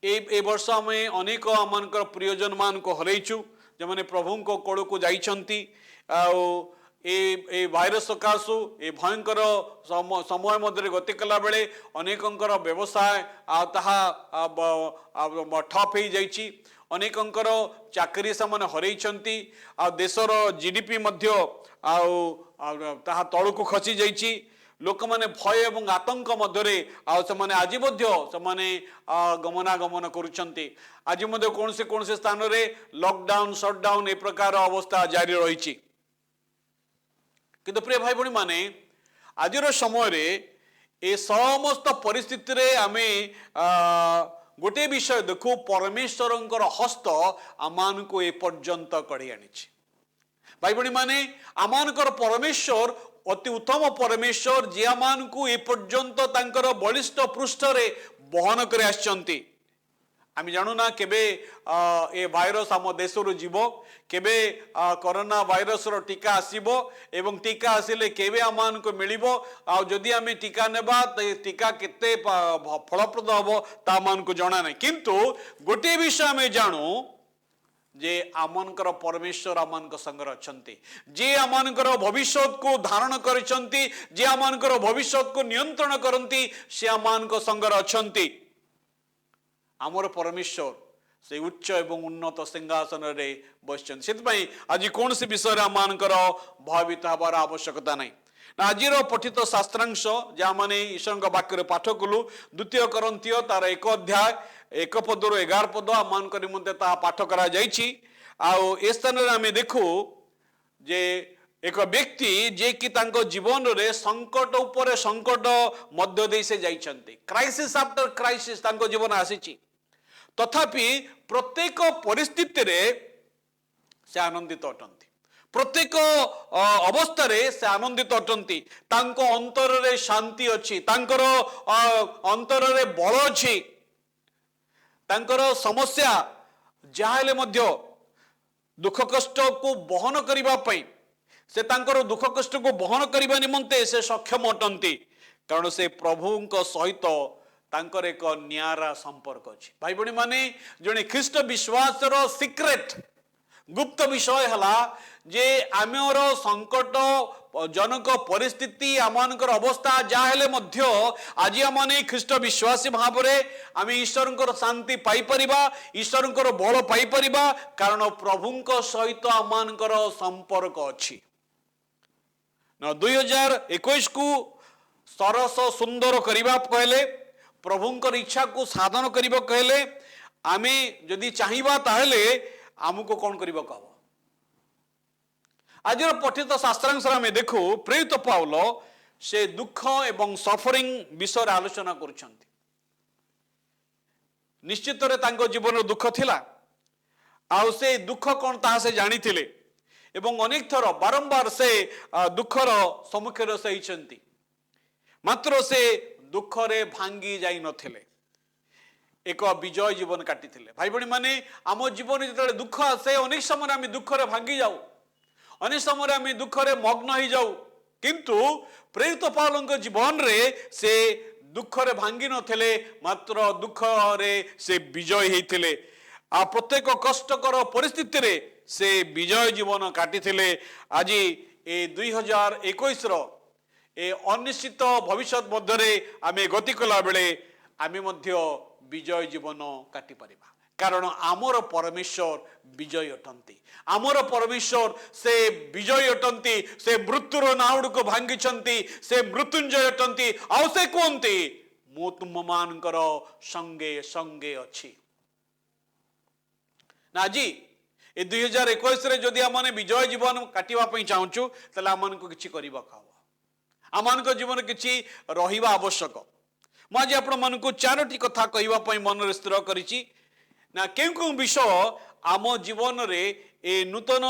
ए वर्ष आमे अनेक आमानकर प्रियजन मान को हरैछु जे माने प्रभु को कोड़ को जाइछंती। आउ ए भाइरस सकाशु ए भयंकर समय मध्य गति कला बेले अनेकंकर व्यवसाय ठप हो जाइछि। अनेकंकर चाकरी से माने हरैछंती। आ देशर जीडीपी मध्य तळकु खसी जाइछि। लोक माने भय एवं आतंक मध्य आज गमनागमन करुछंती। आज मध्य कौन से स्थान रे लॉकडाउन शटडाउन ए प्रकार अवस्था जारी रही। किंतु प्रिय भाई भणी माने आज समय रे ए समस्त परिस्थिति रे आमे गोटे विषय देखु परमेश्वरंकर हस्त आमान को ए पर्यंत कढ़ी आनी। भाई भणी माने आमानकर परमेश्वर अति उत्तम परमेश्वर जे आमान को ए पर्यंत तांकर बलिष्ठ पृष्ठ रे बहन करे आछंती। आम जानूना केबे ए भाइरस आम देश जीव केबे कोरोना भाइरस रो टीका आसीबो एवं टीका आसिले केबे आमान को मिलिबो आ जदि आमे टीका नेबा टीका केते फलप्रद हबो ता मान को जाना नहीं। किंतु गोटे विषय आमे जानू जे आमानकर परमेश्वर आमानक संगर अछंती। जे आमानकर भविष्यत को धारण करिसंती, जे आमानकर भविष्यत को नियंत्रण करंती, से आमानक संगर अछंती। आमर परमेश्वर से उच्च एवं उन्नत सिंहासन रे बसचन। से आज कौन से विषय आमानकर भयभीत हबार आवश्यकता नहीं। आज पठित शास्त्रांश जहाँ मैंने ईश्वर वाक्य पाठ कलु 2 करंथियो तार 1 अध्याय 1 पदर 11 पद आमान निमंते ता पाठ करा जाइछि। आउ ए स्थान रे आमे देखु जे एक व्यक्ति जे कि तांको जीवन रे संकट उपरे संकट मध्य दे से जाइछंती। क्राइसिस आफ्टर क्राइसिस तांको जीवन आसीछि। तथापि प्रत्येक परिस्थिति रे से आनंदित अटंती। प्रत्येक अवस्था रे से आनंदित अटंती। तांको अंतर रे शांति अछि, तांकर अंतर रे बल अछि। तांकर समस्या जाहेले मध्य दुख कष्ट को बहन करिबा पई से तांकर दुख कष्ट को बहन करिबा निमंते से सक्षम अटंती। कारण से प्रभुंक सहित तांकर एक न्यारा संपर्क अछि। भाई बणी माने जने ख्रीष्ट विश्वास रो सीक्रेट गुप्त विषय हला जे आमेर संकट जनक परिस्थिति आमानकर अवस्था जा हेले मध्य आज आमाने ख्रीष्ट विश्वासी भाव रे आमे ईश्वरंकर शांति पाई परिबा, ईश्वरंकर बल पाई परिबा। कारण प्रभुंक सहित आमानकर संपर्क अछि। 2021 को सरस सुंदर करिबा कहले, प्रभुंकर इच्छा को साधन करिबा कहले, आमे जदि चाहिबा ताहेले आमको कौन करिबा कहबो। आज पठित शास्त्रांश आमे देखु प्रेरित पाउल से दुख एवं सफरिंग विषय आलोचना करुछंती। निश्चित रे तांको जीवन दुख थिला। आउ से दुख कौन ताहा से जानी थिले एवं अनेक थर बारंबार से दुखर सम्मुखीन से हिचंती। मात्र से दुख रे भांगी जाई नथिले, एक विजय जीवन काटी थिले। भाई बणी माने आम जीवन जिते दुख आसे अनेक समय आम दुख रे भांगी जाऊ, अनेक समय आम दुख रे मग्न हो जाऊ। किंतु प्रेरित पाउलଙ୍କ जीवन रे से दुख रे भांगी नथिले, मात्र दुख रे से विजय हेथिले। आ प्रत्येक कष्टकर परिस्थिति रे से विजय जीवन काटी थिले। आज ए 2021 रो ए अनिश्चित भविष्य मध्य आमे गति कला बेले आमे मध्य विजय जीवन काटी परिबा। कारण आमर परमेश्वर विजय अटंती आमर परमेश्वर से विजय अटंती से मृत्युर नाउड़ को भांगी से मृत्युंजय अटंती आउ से कहते मु तुम मानकर संगे संगे अच्छी ना जी ए 2021 रे जदि आम विजय जीवन काटिबा चाहूँ ताले आम को किछि करबा खाओ आम जीवन किछि रहिबा आवश्यक मु आज आपण मानकु चारोटी कथा कहबा पई मन रे स्थिर करिछि ना केउ विषय आम जीवन रे ए नूतन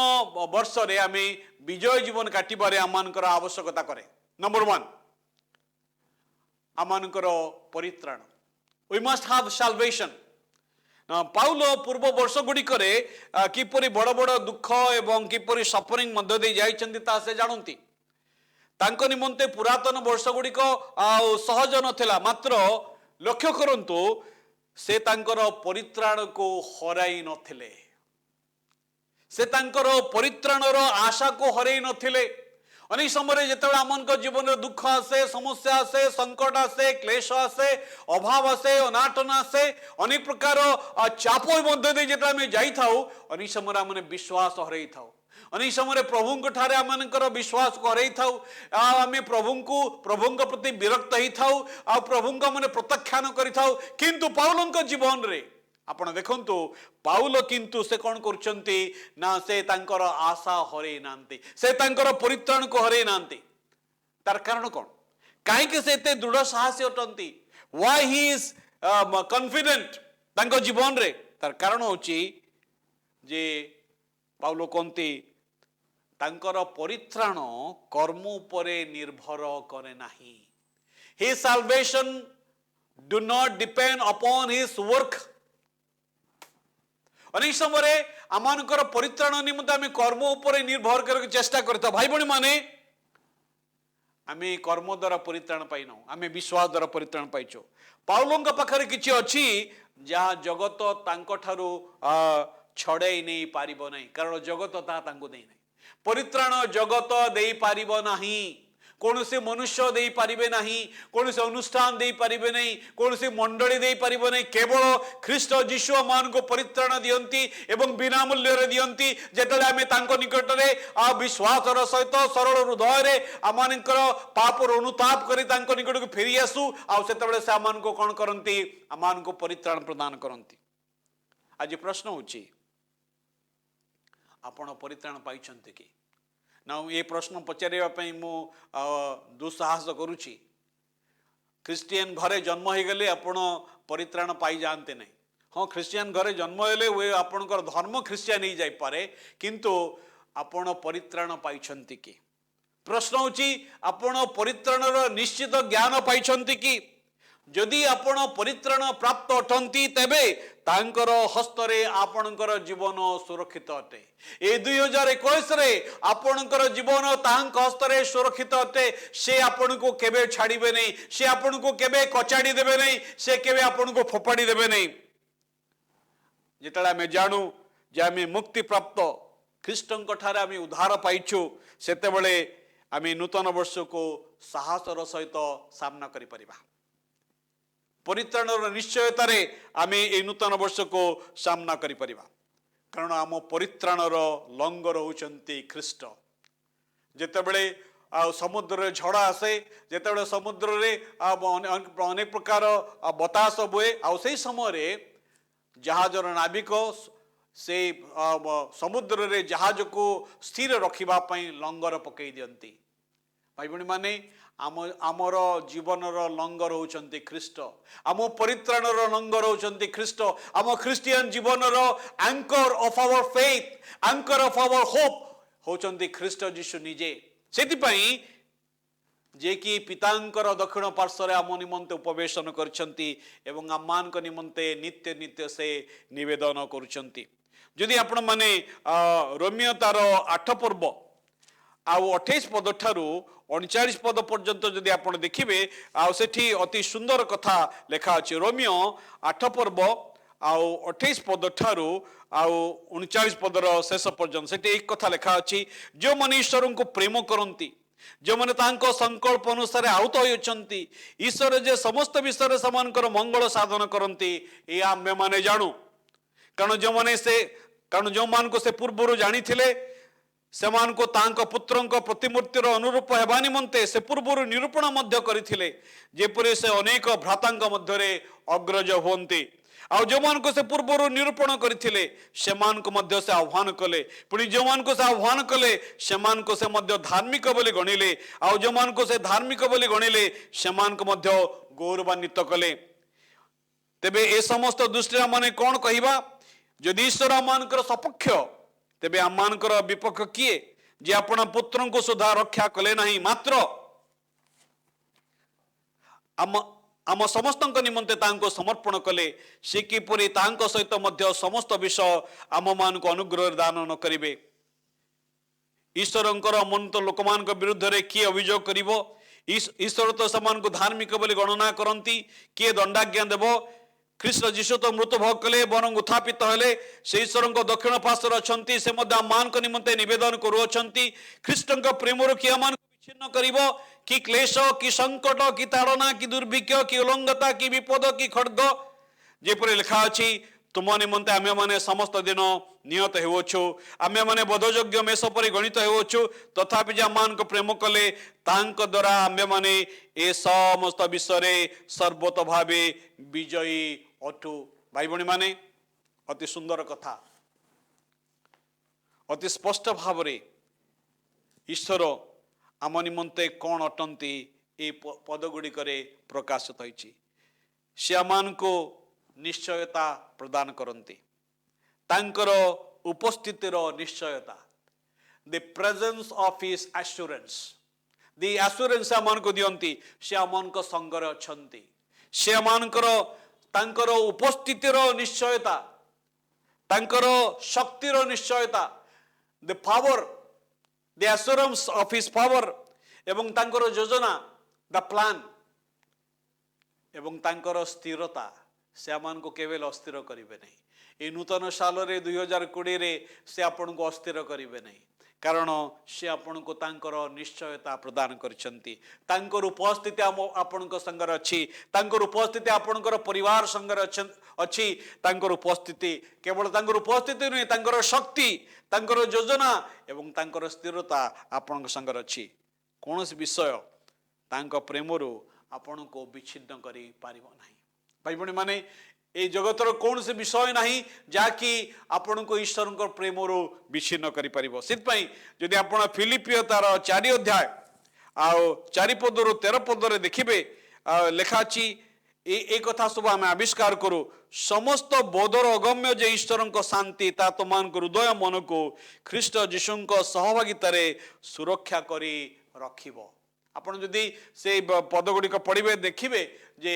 वर्ष रे आमे विजय जीवन काटिबारे आमानकर आवश्यकता करे। नंबर 1 आमानकर परित्राण we must have salvation. Paul पूर्व वर्ष गुडी करे किपरि बड़ बड़ दुख एवं किपरि सफरिंग मध्य दे जाइछन्ति ता से जानंती तांको निमंते पुरातन वर्ष गुडी को सहज नथिला मात्र लक्ष्य करंतु से तांकर परित्राण को हराई नथिले से तांकर परित्राणर आशा को हराई नथिले। अनेक समय जिते आम जीवन में दुख आसे समस्या आसे संकट आसे क्लेश आसे अभाव आसे अनाटन आसे अनेक प्रकार चाप मध्य जो आम जाऊ अनेक समय आम विश्वास हरई था अनेक समय प्रभु ठारे आमर विश्वास को हरई था आम प्रभु प्रति विरक्त हो प्रभु मैंने प्रत्याख्यान करूँ पाउल जीवन रे आपण देखंतु पाउल किंतु से कौन करछंती ना से तांकर आशा हरई नांती से तांकर परित्राण को हरई नांती तार कारण कौन काहे के से एते दृढ़ साहसी अटंती व्हाई ही इज कॉन्फिडेंट तांको जीवन रे तार कारण होची जे पाउल कोंती तांकर परित्राण कर्म उपरे निर्भर करे नाही his salvation do not depend upon his work. अनेक समय आमानकर परित्राण निमित्त आम कर्म उपर निर्भर कर चेष्टा करता भाई बणी माने आम कर्म द्वारा परित्राण पाई ना आम विश्वास द्वारा परित्राण पाइचु पाउलंक पाखरे किछि अछि जहाँ जगत तांको ठारू छड़े नहीं पारिबो नहीं कारण जगत ता तांको देई नहीं परित्राण जगत दे पारिबो नाही कौन से मनुष्य दे पारिबे नहीं कौन से अनुष्ठान दे पारिबे नहीं कौन से मंडली दे पारिबे नहीं केवल ख्रीष्ट जीशु मान को परित्राण दियंती एवं बिना मूल्य रे दियंती जेतले आमे तांको निकट रे आ विश्वास र सहित सरल हृदय रे आमानकर पाप रो अनुताप करी तांको निकट को फेरी आसु आ सेतबेले से आमान को कोन करंती आमान को परित्राण प्रदान करंती। आज प्रश्न होची आपण परित्राण पाइछंती कि ना ये प्रश्न पचारे मु दुस्साहस करुच्ची ख्रिस्टियन घरे जन्म हो गले आपण परित्राण पाई जानते नहीं हाँ ख्रिस्टियन घरे जन्म हेले वे आपणकर धर्म ख्रिस्टियन ही जाई पारे किंतु आपण परित्राण पाइछंती कि प्रश्न होची आपण परित्राणर निश्चित ज्ञान पाइछंती कि जदि आपण परित्राण प्राप्त अटंती तेबे तांकर हस्तरे आपणकर जीवन सुरक्षित अटे ए 2021 रे आपणकर जीवन तांक हस्तरे सुरक्षित अटे से आपण को केबे छाड़ीबे नहीं से आपण को केबे कचाड़ी देबे नहीं से केबे आपण को फोपाड़ी देबे नहीं जेतला हमें जानू जे आमे मुक्ति प्राप्त ख्रीष्टंक ठारे आमे उद्धार पाइछु सेतेबेले आमे नूतन वर्ष को साहसर सहित सामना करि परिबा परित्राणर निश्चयतार आमे ए नूतन वर्ष को सामना करि परिबा कारण आम परित्राणर लंगर होचंती ख्रीष्ट जेतेबेले समुद्र झड़ा आसे जेतेबेले समुद्र रे अनेक प्रकार बतास बुए आ से समय जहाजर नाविक से समुद्र रे जहाज को स्थिर रखिबा पई लंगर पकई दियंती भाई भणी माने आमर जीवनर लंगर होचंती ख्रीष्ट आम परित्राणर लंगर होचंती ख्रीष्ट आम ख्रिस्टियन जीवनर anchor of our faith anchor of our hope होचंती ख्रीष्ट जीशु निजे सेति पई जे कि पितांकर दक्षिण पार्श्व आम निमंते उपवेशन करछंती एवं आमानक निमंते नित्य नित्य से निवेदन करुछंती। जदि आपण माने रोमियो तार 8 पर्व आउ 28 पद ठारू 39 पद पर्यंत जदि आपण देखिबे सेठी अति सुंदर कथा लेखा अछि रोमियो 8 पर्व आउ 28 पद ठारू आउ 39 पदर शेष पर्यंत सेठी एक कथा लेखा अछि जो मन ईश्वर को प्रेम करंती जो मैंने तांको संकल्प अनुसार आहुत होइछंती ईश्वर जे समस्त विषय समानकर मंगल साधन करंती ए आम्य माने जानू कारण जो मान को से पूर्व जानी सेमान को तांको पुत्रंको प्रतिमूर्तिर अनुरूप हेबा निमंते से पूर्व निरूपण मध्य करथिले जेपरि से अनेक भ्रातांक मध्यरे अग्रज होंती आउ जो मान को से पूर्व निरूपण करथिले सेमान को मध्य से आह्वान कले पुणी जो मान को से आह्वान कले सेमान को से मध्य धार्मिक बोली गणिले आउ जो मान को से धार्मिक बोली गणिले सेमान को मध्य गौरवान्वित कले तेबे ए समस्त दृष्टि माने कौन कहिबा जदि ईश्वर आमानकर सपक्ष तेबे आमानकर विपक्ष किए जे आपण पुत्रन को सुधा रक्षा कले नहीं मात्र आम समस्त निमंते तांको समर्पण कले से किपरि तांको सहित मध्य समस्त विषय आम मान को अनुग्रह दान न करिवे ईश्वरंकर मन तो लोकमान विरुद्ध रे किए अभियोग करिवो ईश्वर तो समान को धार्मिक बोली गणना करती किए दंडाज्ञा देव ख्रीष्ट जीशु तो मृत्यु भोग कले बरं उत्थापित हेले से ईश्वर दक्षिण पार्श्वर अच्छा से मान निमंते निवेदन करुअछंती ख्रीष्ट प्रेम किए मान विच्छिन्न करिवो कि क्लेश कि संकट कि ताड़ना कि दुर्भिक्ष कि उल्लंघता कि विपद कि खड्ग जेपरि लिखा अछि तुम निमंते आमे माने समस्त दिन नियत हेउछु आमे माने बोधयोग्य मेष परि गणित हेउछु तथापि जे मान को प्रेम कले तांक द्वारा आमे माने ए समस्त विषय सर्वत भावे विजयी अटु भाई भणी माने अति सुंदर कथा अति स्पष्ट भावरे ईश्वर आम निमंते कौन अटंती ए पद गुड़िकरे प्रकाशित होइछि से आमान को निश्चयता प्रदान करती तांकर उपस्थितिर निश्चयता the presence of his assurance the assurance आमान को दियंती से आमान को संगरे अछंती से आमानकर तांकर उपस्थितिर निश्चयता तांकर शक्तिर निश्चयता the power the assurance of his power एवं तांकर योजना द प्लान एवं तांकर स्थिरता से आमान को केवल अस्थिर करिवे नहीं ए नूतन साल रे 2020 रे से आपन को अस्थिर करिवे नहीं कारण से आपन को तांकर निश्चयता प्रदान करछंती तांकर उपस्थिति आपन को संगर अछि तांकर उपस्थिति आपनकर परिवार संगर अछि तांकर उपस्थिति केवल तांकर उपस्थिति नहीं तांकर शक्ति तांकर योजना एवं तांकर स्थिरता आपन संगर अछि कोनोस विषय तांको प्रेमरु आपन को विच्छिन्न करि पारिबो नाही भाई भणी माने ए जगतर कौन से विषय नहीं जाकि आपण को ईश्वर प्रेमरु विच्छिन्न करि परिबो सितपई जदि आपण फिलिपियो तार 4 अध्याय आ 4 पदरु 13 पदरे देखिबे लेखाची ए कथा सब आम आविष्कार करू समस्त बोधर अगम्य जे ईश्वर शांति ता तुमान हृदय मन को ख्रीष्ट जीशु सहभागितार सुरक्षा करी रखिबो आपण जदि से पद गुड़िक पढ़िबे देखिबे जे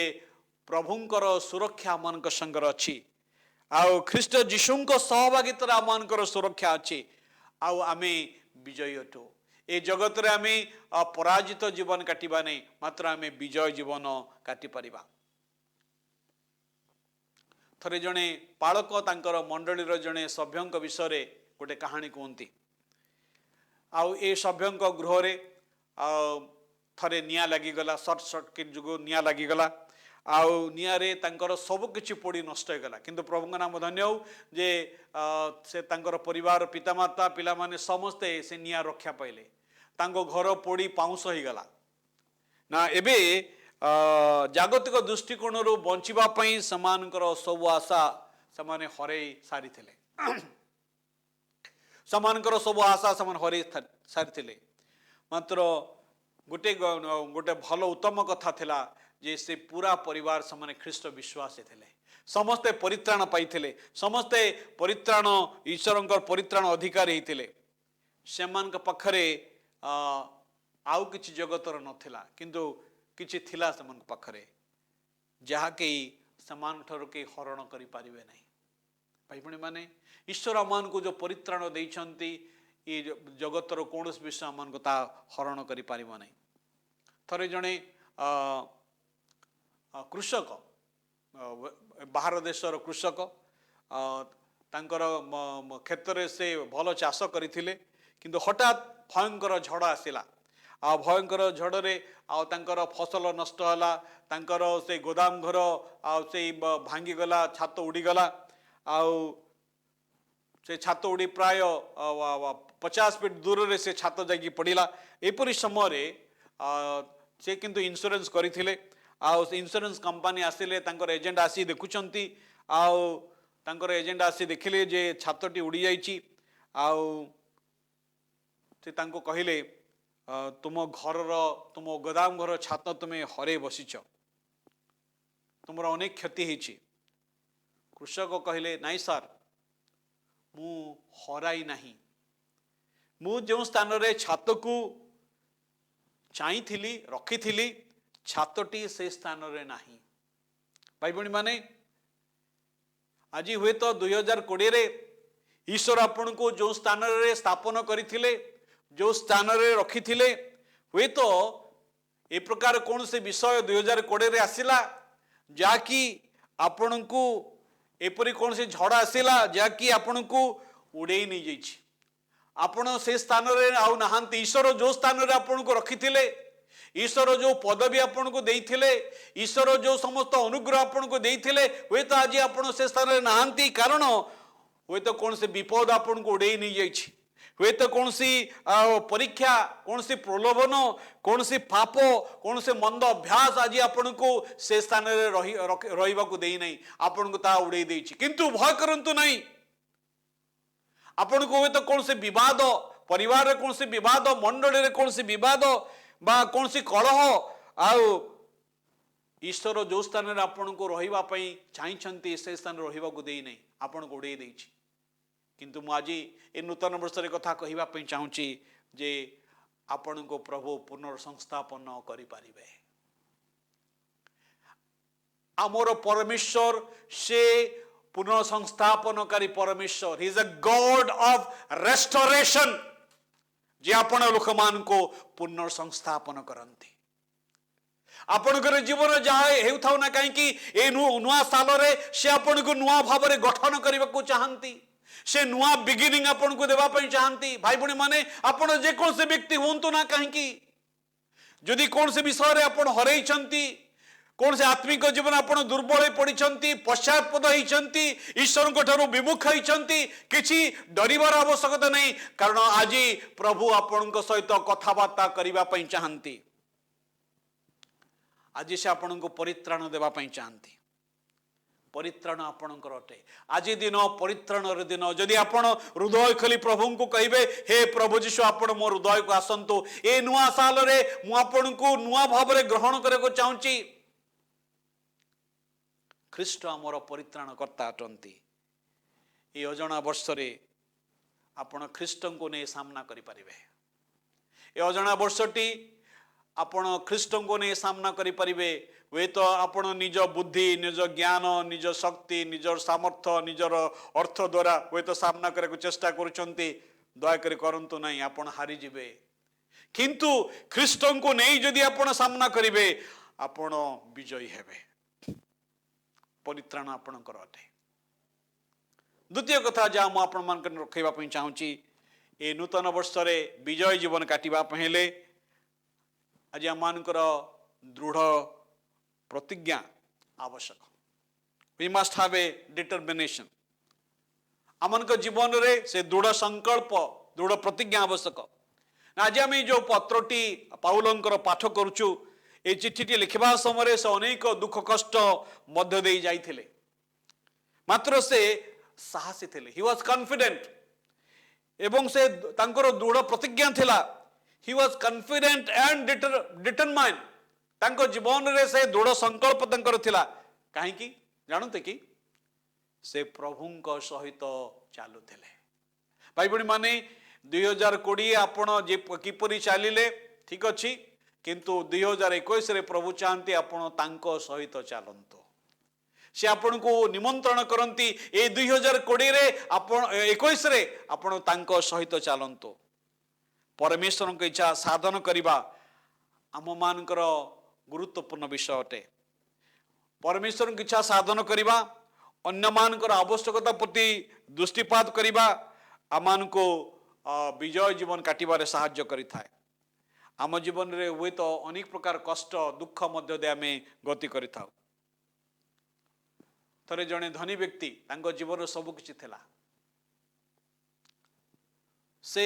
प्रभुंकर सुरक्षा मान संगर अच्छी आउ ख्रीष्ट जीशु सहभागितार आमर सुरक्षा अच्छी आउ आमे विजयी अटु ए जगत रे आमे पराजित जीवन काटिबा नहीं मात्र आमे विजय जीवन काटि परिबा थरे जणे पालक तांकर मंडलीर जणे सभ्यंक विषय रे गोटे कहानी कहती आउ ए सभ्यंक गृह रे थरे निया लागिगला सर्ट सर्किट जुगु निया लागिगला आउ नियारे तांकर सब किछि पोड़ी नष्ट हो गला किंतु प्रभु का नाम धन्य हो जे से तांकर परिवार पितामाता पिला माने समस्ते से निया रक्षा पाइले तांको घर पोड़ी पाउंस हो गला ना एबे जागतिक दृष्टिकोण रु बंचिबा पई समानकर सब आशा समाने हरे सारी थिले समानकर सब आशा समान हरे सारी थिले मात्र गोटे गोटे भल उत्तम कथा थिला जे से पूरा परिवार समाने ख्रीष्ट विश्वासी थे समस्ते परित्राण पाई समस्ते परित्राण ईश्वर परित्राण अधिकारी होते से पाखरे आउ किछि जगतर नथिला किंतु किछि थिला समान पाखरे जहा के समान ठर के हरण करि पारिबे नहीं भाई भणी माने ईश्वर आमान को जो परित्राण देइछंती ये जगतर कौन विषय आमान को ता हरण करि पारिबो नहीं थरे जणे कृषक बाहर देशर कृषक तांकर क्षेत्र से भल चाष करथिले किंतु हठात भयंकर झड़ आसिला आ भयंकर झड़े आंकर फसल नष्ट होला तांकर से गोदाम घर आ से भांगी गला छात उड़ीगला से छात उड़ी प्राय 50 फीट दूर से छात जाकि पड़ा एपरी समय से किंतु इंश्योरेंस करथिले इंश्योरेंस कंपनी आसिले तांकर एजेंट आसी देखुचंती तांकर एजेंट आसी देखिले जे छातटी उड़ी जाइछि से तांको कहिले तुम घरर तुम गोदाम घर छात तुम्हें हरे बसिच तुमर अनेक क्षति होइछि कृषक कहले नाई सर मु हराई नाही मु जो स्थान रे छात को चाही रखी छातटी से स्थान रे नाही भाई भणी माने आज हुए तो 2020 रे ईश्वर आपण को जो स्थान रे स्थापन करथिले जो स्थान रे रखिथिले हुए तो ए प्रकार कौन से विषय 2020 रे आसिला जाकि आपण को एपरी कौन से झड़ आसिला जाकि आपण को उड़े नहीं जाइछि आपण से स्थान रे आउ नहांती ईश्वर जो स्थान रे आपण को रखिथिले ईश्वर जो पदवी आपण को देइथिले ईश्वर जो समस्त अनुग्रह आपण को देइथिले हुए तो आज आपण से स्थान रे नहांती कारण हुए तो कौन से विपद आपण को उड़े नहीं जाइछि हुए तो कौन सी परीक्षा कौन सी प्रलोभन कौन सी पाप कौन से मंद अभ्यास आज आपण को से स्थान रे रहिबा को देई नहीं आपण को ता उड़े देइछि किंतु भय करंतु नहीं आपण को हुए तो कौन से विवाद परिवार कौन से विवाद मंडली रे कौन से विवाद बा कौन सी कलह आउ ईश्वर जो स्थान रे आपण को रहिबा पई चाहिछंती से स्थान रहिबा को देई नहीं आपण को उड़े देइछि किंतु मु आज ए नूतन वर्ष रे कथा कहिबा पई चाहूची जे आपण को प्रभु पुनर्संस्थापन करि परिबे आमर परमेश्वर से पुनर्संस्थापनकारी परमेश्वर he is a God of restoration जे आपण लोक मान को पुनर्संस्थापन करंती आपणकर जीवन जहाँ हेउथाउ ना कहीं ए नुआ साल रे से आपण को नुआ भाव रे गठन करने को चाहती से नुआ बिगिनिंग आपण को देवा पई चाहती भाई भणी माने आपण जे कौन से व्यक्ति होंतु ना कहीं जदि कौन से विषय रे आपण हरई छंती कौन से आत्मिक जीवन आपण दुर्बल पड़ी पश्चात्पद होती ईश्वर को ठारू विमुख होती किसी डरिवार आवश्यकता नहीं कारण आज प्रभु आपण सहित कथबार्ता करने चाहती आज से आपण को परित्राण देवा चाहती परित्राण आपणकर अटे आज दिन परित्राण दिन जदि आपण हृदय खोली प्रभु को कहे हे प्रभु जीशु आपण मो हृदय को आसतु ए नुआ साल रे मु आपण को नुआ भाव रे ग्रहण करे को चाहूची ख्रीष्ट आमर परित्राण करता अटंती ये अजणा वर्ष रे आपण ख्रीष्ट को नहीं सामना करि परिबे ए अजणा वर्षटी आपण ख्रीष्ट को नहीं सामना करि परिबे वे तो आपण निज बुद्धि निज ज्ञान निज शक्ति निज सामर्थ्य निजर अर्थ द्वारा वे तो सामना करे को चेष्टा करुचंती दया करी करंतु नहीं आपण हारी जिबे किंतु ख्रीष्ट को नहीं जदि आपण सामना करिवे आपण विजयी हेबे परित्राण आपणकर अटे द्वितीय कथा जहाँ मुझे आपण मान रखा चाहूँगी ए नूतन वर्ष रे विजय जीवन काटिबा पहले आज आमर दृढ़ प्रतिज्ञा आवश्यक we must have a determination आमन जीवन रे से दृढ़ संकल्प दृढ़ प्रतिज्ञा आवश्यक आज आम जो पत्रटी पाउलंकर पाठ करुचु ए चिट्ठी लिखा समय से अनेक दुख कष्ट मध्य दे जाइथिले मात्र से साहसी थे ही वाज कॉन्फिडेंट एवं से तांकर दृढ़ प्रतिज्ञा थिला he was confident and determined तांको जीवन रे से दृढ़ संकल्प तांकर थिला काहे कि जानते कि से प्रभुंक सहित चालुथिले भाई बणी माने 2020 आपण जे किपरि चालिले ठीक अछि किंतु 2021 रे प्रभु चाहती आपण तांको सहित चालंतु से आपण को निमंत्रण करती ए 2020 रे आपण 21 रे आपण तांको सहित चालंतु परमेश्वर की इच्छा साधन करबा आम मानकर गुरुत्वपूर्ण विषय अटे परमेश्वर की इच्छा साधन करबा अन्य मानकर आवश्यकता प्रति दृष्टिपात करबा आमान को विजय जीवन काटिबारे सहाय्य करिथाय आम जीवन रे हुए तो अनेक प्रकार कष्ट दुख मध्य दे आमे गति करिथाउ थरे जने धनी व्यक्ति तांको जीवन सब किछि थिला से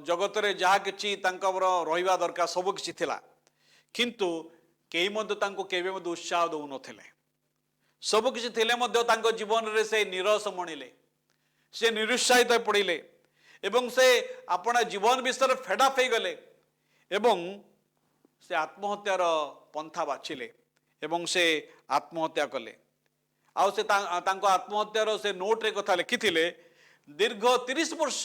जगत रे जहा किछि तांकर रहिबा दरकार सब किछि थिला किंतु केही मध्य तांको केबे मध्य उत्साह दउ नथिले सब किछि थिले मध्य तांको जीवन रे से निराश मणिले से निरुत्साहित पड़िले एवं से अपना जीवन विषय फेडाफ हो गले एवं से आत्महत्यार पंथा बाछिले एवं से आत्महत्या कले आउ से तांको आत्महत्यार से नोट रे कथा लिखिथिले दीर्घ 30 वर्ष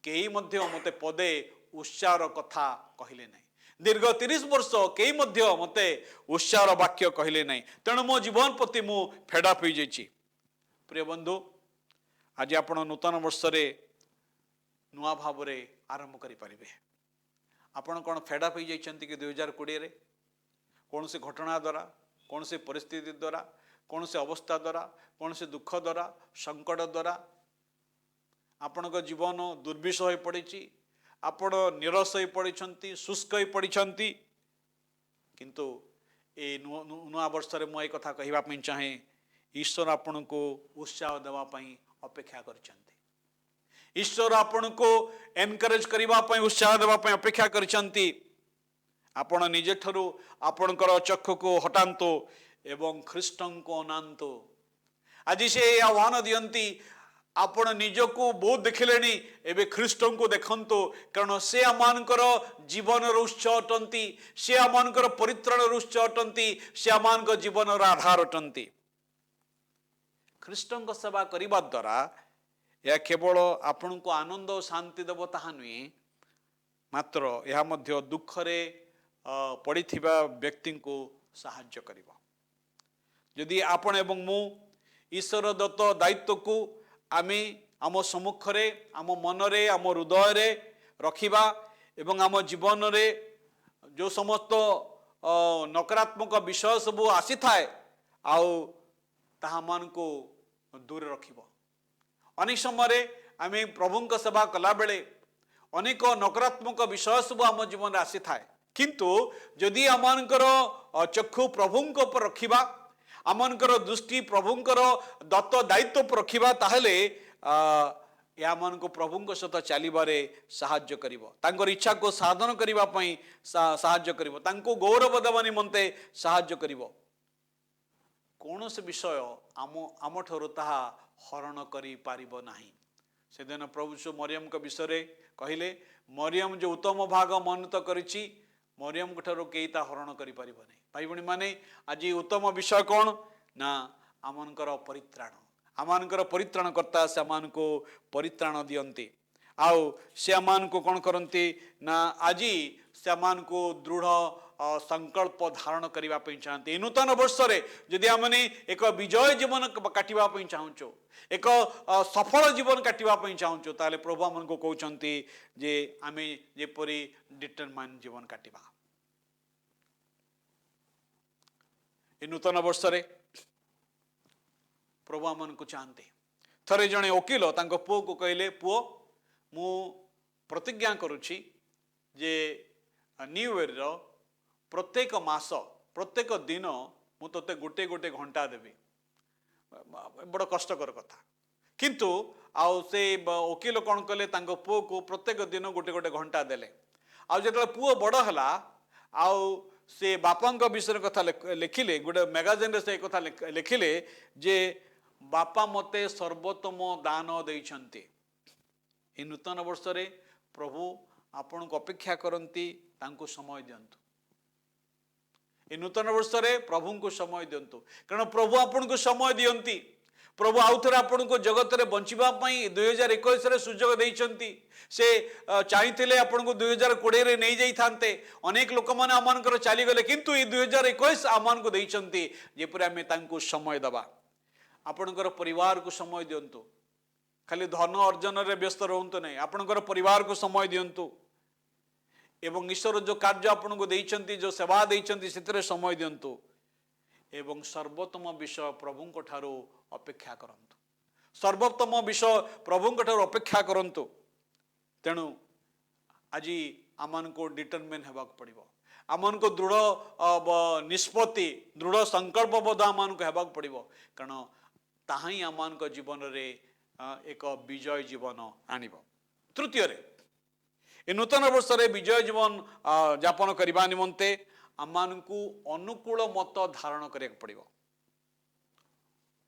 केही मध्य मते पदे उत्साहर कथा कहिले नै दीर्घ 30 वर्ष केही मध्य मते उत्साहर वाक्य कहिले नै तेणु मो जीवन प्रति मु फेडाप हो जाइछि। प्रिय बंधु आज आपण नूतन वर्ष रे नुआ भाव रे आरंभ करि परिबे आपण कोन फेडाप हो जाइछंती कि 2020 रे कौन से घटना द्वारा कौन से परिस्थिति द्वारा कौन से अवस्था द्वारा कौन से दुख द्वारा संकट द्वारा आपण को जीवन दुर्विष हो पड़ी आपण निरस हो पड़ी शुष्क हो पड़ी किंतु ए नुआ वर्ष रे मु ए कथा कहबा पई चाहे ईश्वर आपण को उत्साह देवा पई अपेक्षा करछंती ईश्वर आपण को एनकरेज करबा पई उत्साह देवा पई अपेक्षा करछंती आपण निजे ठरू आपणकर चक्षु को हटांतो एवं ख्रीष्टन को अनांतो आज से आह्वान दियंती आपण निजको बहुत देखिलेनी एबे ख्रीष्टन को देखंतो कारण से आमानकर जीवन उत्स अटंती से आमानकर परित्राण उत्स अटंती से आमानकर जीवन आधार अटंती। ख्रीष्टन को सेवा करिबा द्वारा या केवल आपण को आनंद और शांति देव ताहा नुहे मात्र यह मध्य दुख रे पड़िथिबा व्यक्ति को साहाय्य करिबो। यदि आपण एवं मु ईश्वर दत्त दायित्व को आमे आम सम्मुख रे आम मन रे आम हृदय रे रखिबा एवं आम जीवन रे जो समस्त नकारात्मक विषय सब आसी थाए आउ ताहा मान को दूर रखिबो। अनेक समय आमे प्रभु को सेवा कला बेले अनेक नकारात्मक विषय सब आम जीवन रे आसी थाए किंतु जदि आमानकर चक्षु प्रभुंक उपर रखिबा आमानकर दृष्टि प्रभुंकर दत्त दायित्व पर रखिबा ताहले या मन को प्रभुंक सहित चलिबारे साहाय्य करिवो तांकर इच्छा को साधन करिबा पई साहाय्य करिवो तांको गौरव देवा निमंते साहाय्य करिवो। कौन से विषय आम ठोर ताहा हरण करि पारिबो नाही। से दिन प्रभु सो मरियम के विषय रे कहिले मरियम जो उत्तम भाग मनत करिछि मरियम ठारो केही ता हरण करि पारिबो नाही। भाई भणी माने आज उत्तम विषय कौन ना आमानकर परित्राण आमानकर परित्राण करता से आमान को परित्राण दियंती आउ से आमान को कौन करंती ना आज से आमान को दृढ़ संकल्प धारण करिबा पई चाहते नूतन वर्ष रे यदि आमने एक विजय जीवन काटिबा पई चाहूचो एक सफल जीवन काटिबा पई चाहूचो ताले प्रभु आमन को कहउचंती जे आमे जेपरि डिटरमाइन जीवन काटिबा। ए नूतन वर्ष रे प्रभु आमन को चाहते थरे जणे वकील तांको पुओ को कहले पुओ मु प्रतिज्ञा करुछि जे न्यू ईयर रो प्रत्येक मास प्रत्येक दिन मु तोते गोटे गोटे घंटा देवी बड़ कष्टकर कथा किंतु आउ से वकील कौन कले तांको पुओ को प्रत्येक दिन गोटे गोटे घंटा देले आउ जेतले पुओ बड़ हला आउ से बापा विषय कथा लिखिले गोटे मैगजीन रे से कथा लिखिले जे बापा मते सर्वोत्तम दान देइछंती। ए नूतन वर्ष रे प्रभु आपण को अपेक्षा करंती तांको समय दियंतु। ए नूतन वर्ष रे प्रभु को समय दियंतु कारण प्रभु आपण को समय दियंती प्रभु आउ थे आपण को जगत रे बंचिबा पई 2021 रे सुजोग देइछंती से चाहिथिले आपण को 2020 रे नै जाई थांते अनेक लोक माने आमानकर चाली गले किंतु ए 2021 आमान को देइछंती जेपरि आमे तांको समय दबा आपणकर परिवार को समय दियंतु खाली धन अर्जन रे व्यस्त रहंतु नै आपणकर परिवार को समय दियंतु एवं ईश्वर जो कार्य आपण को देइछंती जो सेवा देइछंती सेतरे समय दियंतु एवं सर्वोत्तम विषय प्रभु को ठारो अपेक्षा करंतु सर्वोत्तम विषय प्रभु को ठारो अपेक्षा करंतु। तेणु आज आमान को डिटरमिन हेबाक पड़िबो आमान को दृढ़ निष्पत्ति दृढ़ संकल्पबद्ध आमान को हेबाक पड़िबो कारण ताहाई आमान को जीवन रे एक विजय जीवन आनिबो। तृतीय ए नूतन वर्ष रे विजय जीवन यापन करने निमंते आम अनुकूल मत धारण करिया पड़िबो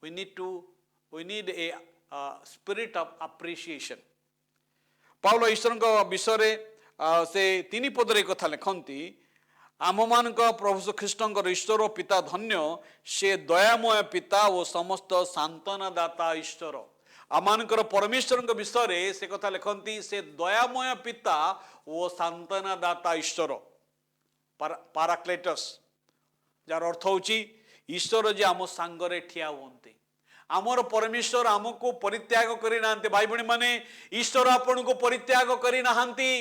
we need a spirit of appreciation पाउल ईश्वर विषय से तीन पदरे कथा लिखती आम मान प्रभु ख्रीष्ट ईश्वर पिता धन्य से दयामय पिता और समस्त सांत्वना दाता ईश्वर आमर परमेश्वर विषय से कथा लिखती से दयामय पिता और सांत्वना दाता ईश्वर पाराक्लेटस जार अर्थ होची ईश्वर जे आम सांगरे ठिया हुंते आमर परमेश्वर आमको परित्याग करि नाहंते भाई बणी माने ईश्वर आपण को परित्याग करि नाहंती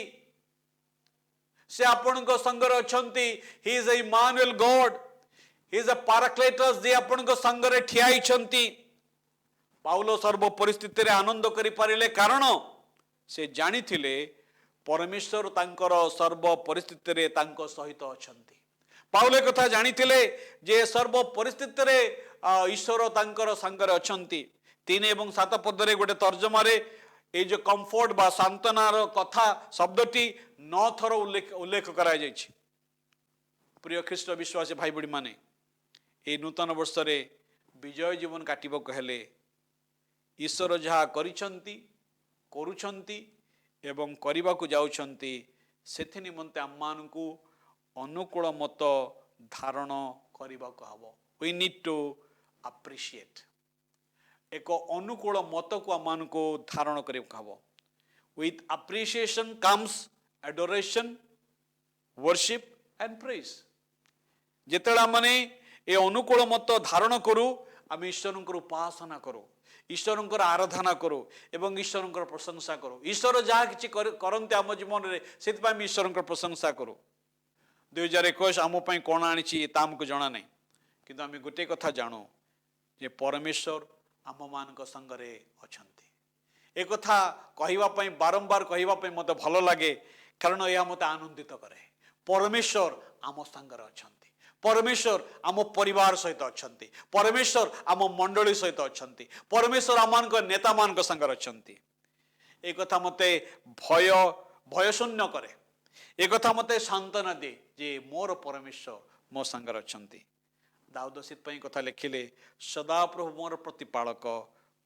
से आपण को संगरे अछंती he is a Emmanuel God he is a paraclete जे आपण को संगरे ठियाई छंती पाउलो सर्व परिस्थिति रे आनंद करि पारिले कारण से जानी थिले परमेश्वर तांकर सर्व परिस्थिति रे तांको सहित अछंती पाउले कथा जानी थिले जे सर्व परिस्थिति रे ईश्वर तांकर संगरे अछंती 3 एवं 7 पदरे गोटे तर्जमा रे ए जो कंफर्ट बा सांत्वनार कथा शब्दटी 9 थर उल्लेख कराई जाइछि प्रिय ख्रीष्ट विश्वासी भाई बड़ी माने ए नूतन वर्ष रे विजय जीवन काटिबो कहले ईश्वर जहा करिछंती करूछंती एवं करिबाकू जाउछंती सेथि निमंते आम्मानकू अनुकूल मत धारण करिबाकू हबो वी नीड टू अप्रिशिएट एक अनुकूल मत को आम्मानकू धारण करिबाकू हबो with appreciation comes adoration worship and praise जेतेला माने ए अनुकूल मत धारण करू आम ईश्वर उपासना करू ईश्वर आराधना करू एवं ईश्वर प्रशंसा करू ईश्वर जहाँ कि करते आम जीवन में से ईश्वर प्रशंसा करू 2021 आम कौन आनी आमको जना नहीं किंतु आम गोटे कथा जानू जे परमेश्वर आम मान संगरे अछंती एक कथा कहवाई बारंबार कहवाई मत भल लगे कारण यह मत आनंदित करे परमेश्वर आम संगरे अछंती परमेश्वर आम परिवार सहित अछंती परमेश्वर आम मंडली सहित अछंती परमेश्वर आम नेता मान संगरे अछंती एक कथा मते भय भयशून्य करे एक कथा मते सांत्वना दे जे मोर परमेश्वर मो संगरे अछंती दाऊद सितपई कथा लिखिले सदा प्रभु मोर प्रतिपालक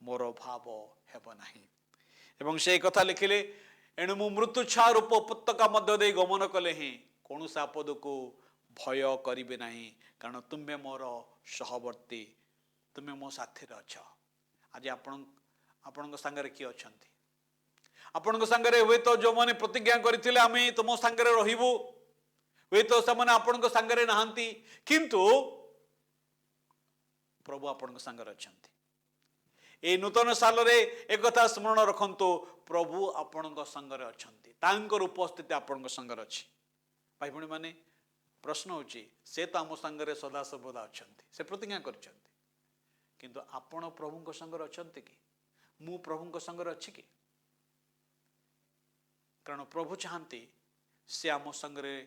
मोर भाव हेब नाही एवं से कथा लिखिले एणु मु मृत्यु छा रूप उपत्यका मध्य दे गमन कले ही कौन आपद को भय करिबे नाही कारण तुम्हें मोर सहवर्ती तुम्हें मो साथी अछ आज आपण संगे किए अछंती आपण संगे हुए तो जो मैंने प्रतिज्ञा करथिले आमे तुम संगे रहिबु हुए तो से माने आपण संगे नहांती किंतु प्रभु आपण संगे अछंती ए नूतन साल रे एक कथा स्मरण रखंतु प्रभु आपण संगे अछंती तांकर उपस्थिति आपण संगे अछि भाई भणी माने प्रश्न होची से तो आम संगे सदा सर्वदा अच्छा से प्रतिज्ञा करछंती किंतु आपण प्रभु संगे अछंती कि मु प्रभु संगे अच्छी कि कारण प्रभु चाहती से आम संगे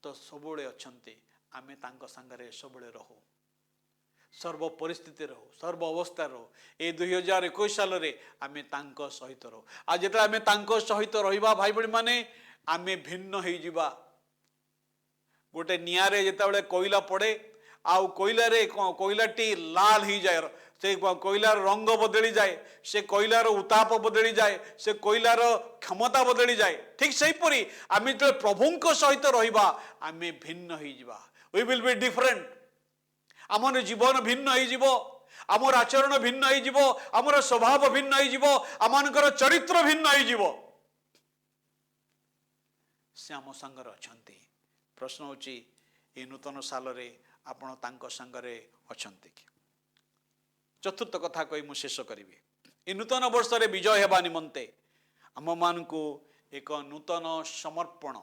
तो सबुले अछंती आमे तांको संगे सबुले रहू सर्व परिस्थिति रहू सर्व अवस्था रहू ए 2021 साल रे आमे तांको सहित रहू आ जेते आमे तांको सहित रहिबा भाई बड़ी माने आमे भिन्न होई जिबा गोटे निआरे जिते कोयला पड़े आउ कोयलारे कोयलाटी लाल हो जाए से कोयलार रंग बदली जाए से कोयलार उताप बदली जाए से कोयलार क्षमता बदली जाए ठीक से परी आम जो प्रभु सहित रहिबा आमे भिन्न हो वी विल बी डिफरेंट आमर जीवन भिन्न हो आमर आचरण भिन्न हो आमर स्वभाव भिन्न हो आमर चरित्र भिन्न हो से आम संगर अछंती प्रश्न होची ए नूतन साल रे आपण तांको संगरे अछंती कि चतुर्थ कथा कही मु शेष करी ए नूतन वर्ष रे विजय हेबा निमंते आम मान को एक नूतन समर्पण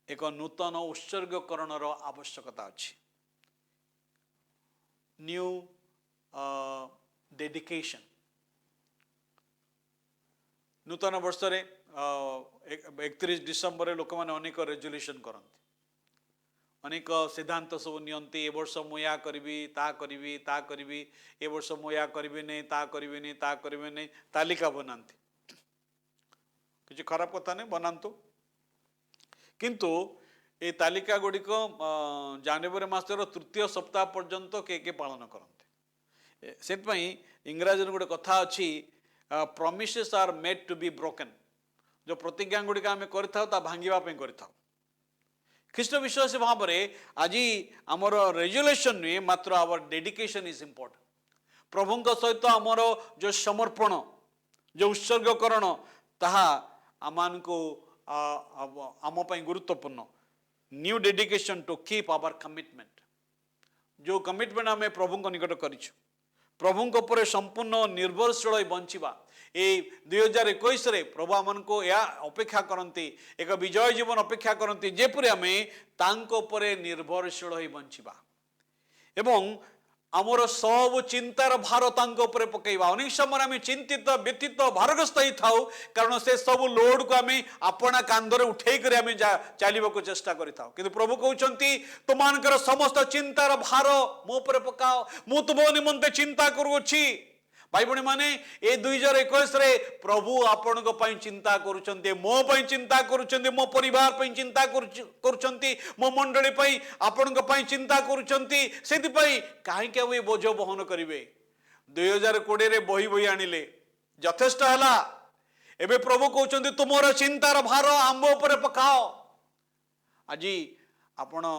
एक नूतन उत्सर्गकरण रो आवश्यकता अछि न्यू डेडिकेशन नूतन वर्ष रे 31 डिसेम्बर लोक मैंने अनेक रेजोल्यूशन करते अनेक सिद्धांत सब नियंती ए वर्ष मु या करी ता करी ए वर्ष मु या करी नहीं ता करी नहीं तालिका बनाती किसी खराब कथा नहीं बनातु किंतु ये तालिका गुड़िक जनवरी मासर तृतीय सप्ताह पर्यंत के पालन करते से इंग्राजी गोटे कथा अच्छी promises are made to be broken जो प्रतिज्ञा गुड़िक आम कर भांगापी कर ख्रीष्ट विश्वासी भाव में आज आमर रेजुलेशन नुहे मात्र आवर डेडिकेशन इज इम्पोर्टेंट प्रभु सहित आमर जो समर्पण जो उत्सर्गकरण ताहा आम को आम गुरुत्वपूर्ण new dedication to keep our commitment जो कमिटमेंट आम प्रभु निकट कर प्रभु संपूर्ण निर्भरशील बंचिबा ये 2021 रे प्रभु आमन को या अपेक्षा करती एक विजय जीवन अपेक्षा करती जेपरि आम तांको परे निर्भरशील हो बंचिबा एवं आमर सब चिंतार भार तांको उपरे पकेबा अनेक समय आम चिंतित व्यतीत भारग्रस्त ही थाउ कारण से सब लोड को आम अपना कांधरे उठे कर आम चलने को चेष्टा करिथाउ किंतु प्रभु कहउचंती तुमानकर समस्त चिंतार भार मो उपरे पकाओ मु तुम निमंते चिंता करूछि भाई भणी माने ए 2021 रे प्रभु आपण को पई चिंता करूचंती मो पई चिंता करूचंती मो परिवार पई चिंता करूचंती मो मंडली पई आपण को पई चिंता करूचंती सेति पई काहे के वे बोझ बहन करिवे 2020 रे बही बही आनिले यथेष्ट हला एबे प्रभु कहउचंती तुमरो चिंतार भार आंबो ऊपर पकाओ आजी आपण